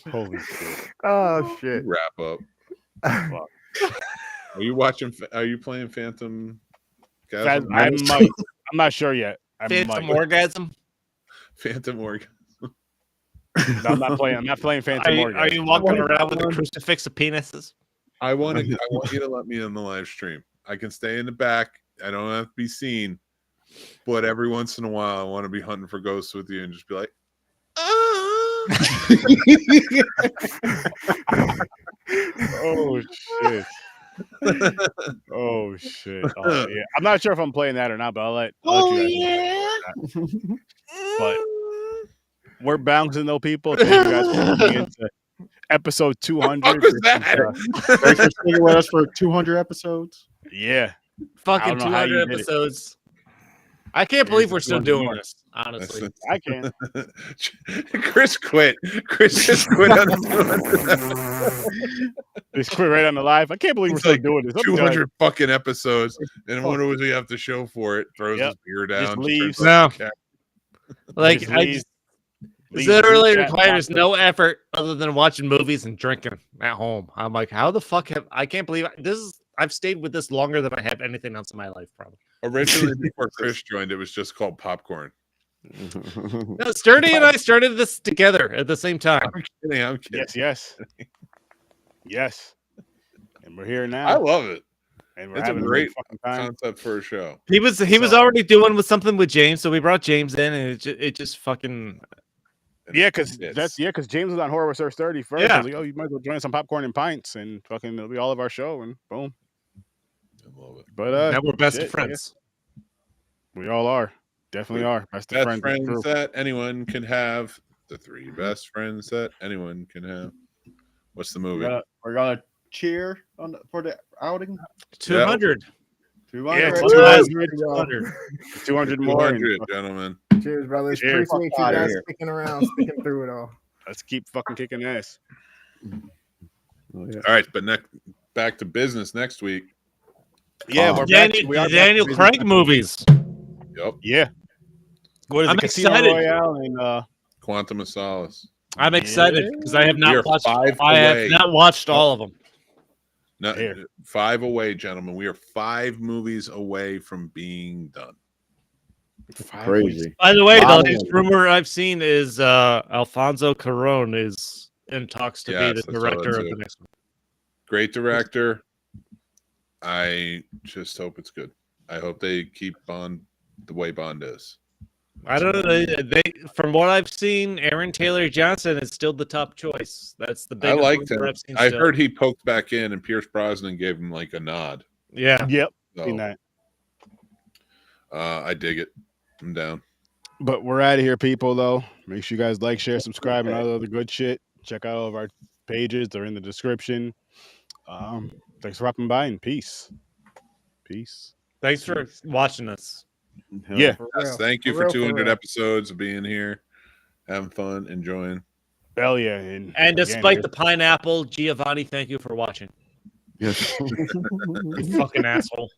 Holy shit. Oh, shit. Wrap up. Are you watching? Are you playing Phantom? I'm not sure yet. Phantom Orgasm. Phantom Orgasm. No, I'm not playing. I'm not playing Phantom Morgan. Are you walking around with a crucifix of penises? I want you to let me in the live stream. I can stay in the back. I don't have to be seen. But every once in a while, I want to be hunting for ghosts with you and just be like, oh shit. Oh shit. Oh, yeah. I'm not sure if I'm playing that or not, but I'll let you guys know. But we're bouncing though, people. Thank you guys for tuning into episode 200. What was that? Thanks for sticking with us for 200 episodes. Yeah. Fucking 200 episodes. I can't believe we're still doing this, honestly. I can't. Chris quit. Chris just quit on the Just quit right on the live. I can't believe we're still doing this. 200 fucking episodes. And what do we have to show for it? Throws his beer down. Just leaves. No. Like, literally requires no effort other than watching movies and drinking at home. I'm like, how the fuck I can't believe I've stayed with this longer than I have anything else in my life, probably. Originally, before Chris joined, it was just called popcorn. No, Sturdy and I started this together at the same time. I'm kidding. Yes. And we're here now. I love it. And we're It's a having great fucking time. concept for a show. He was already doing something with James, so we brought James in, and it just fucking. Yeah, because James was on Horror Research 30 first. Yeah. I was like, oh, you might as well join some popcorn and pints, and fucking it'll be all of our show, and boom. I love it. But now we're best of friends. Yeah. We all are. Definitely are. Best of friends that anyone can have. The three best friends that anyone can have. What's the movie? We're gonna cheer for the outing. 200. 200. Yeah, 200 more. 200, gentlemen. Cheers, brothers. Cheers. Appreciate you guys sticking around, sticking through it all. Let's keep fucking kicking ass. All right, but back to business next week. Yeah, we're Daniel Craig movies. Yep. Yeah. What is I'm it? Casino excited. Royale and Quantum of Solace. I'm excited because I have not watched. I have not watched all of them. No, 5 away, gentlemen. We are 5 movies away from being done. Crazy. By the way, the latest rumor I've seen is Alfonso Cuarón is in talks to be the director of the next one. Great director. I just hope it's good. I hope they keep Bond the way Bond is. I don't know. They from what I've seen, Aaron Taylor Johnson is still the top choice. That's the big. I liked him. I've seen I still. heard he poked back in, and Pierce Brosnan gave him like a nod. Yeah. Yep. So, Seen that. I dig it. I'm down. But we're out of here, people, though. Make sure you guys like, share, subscribe, and all the other good shit. Check out all of our pages. They're in the description. Thanks for dropping by, and peace. Peace. Thanks for watching us. Yeah. Yes, thank you for 200 episodes of being here, having fun, enjoying. Hell yeah. And despite the pineapple, Giovanni, thank you for watching. Yes. You fucking asshole.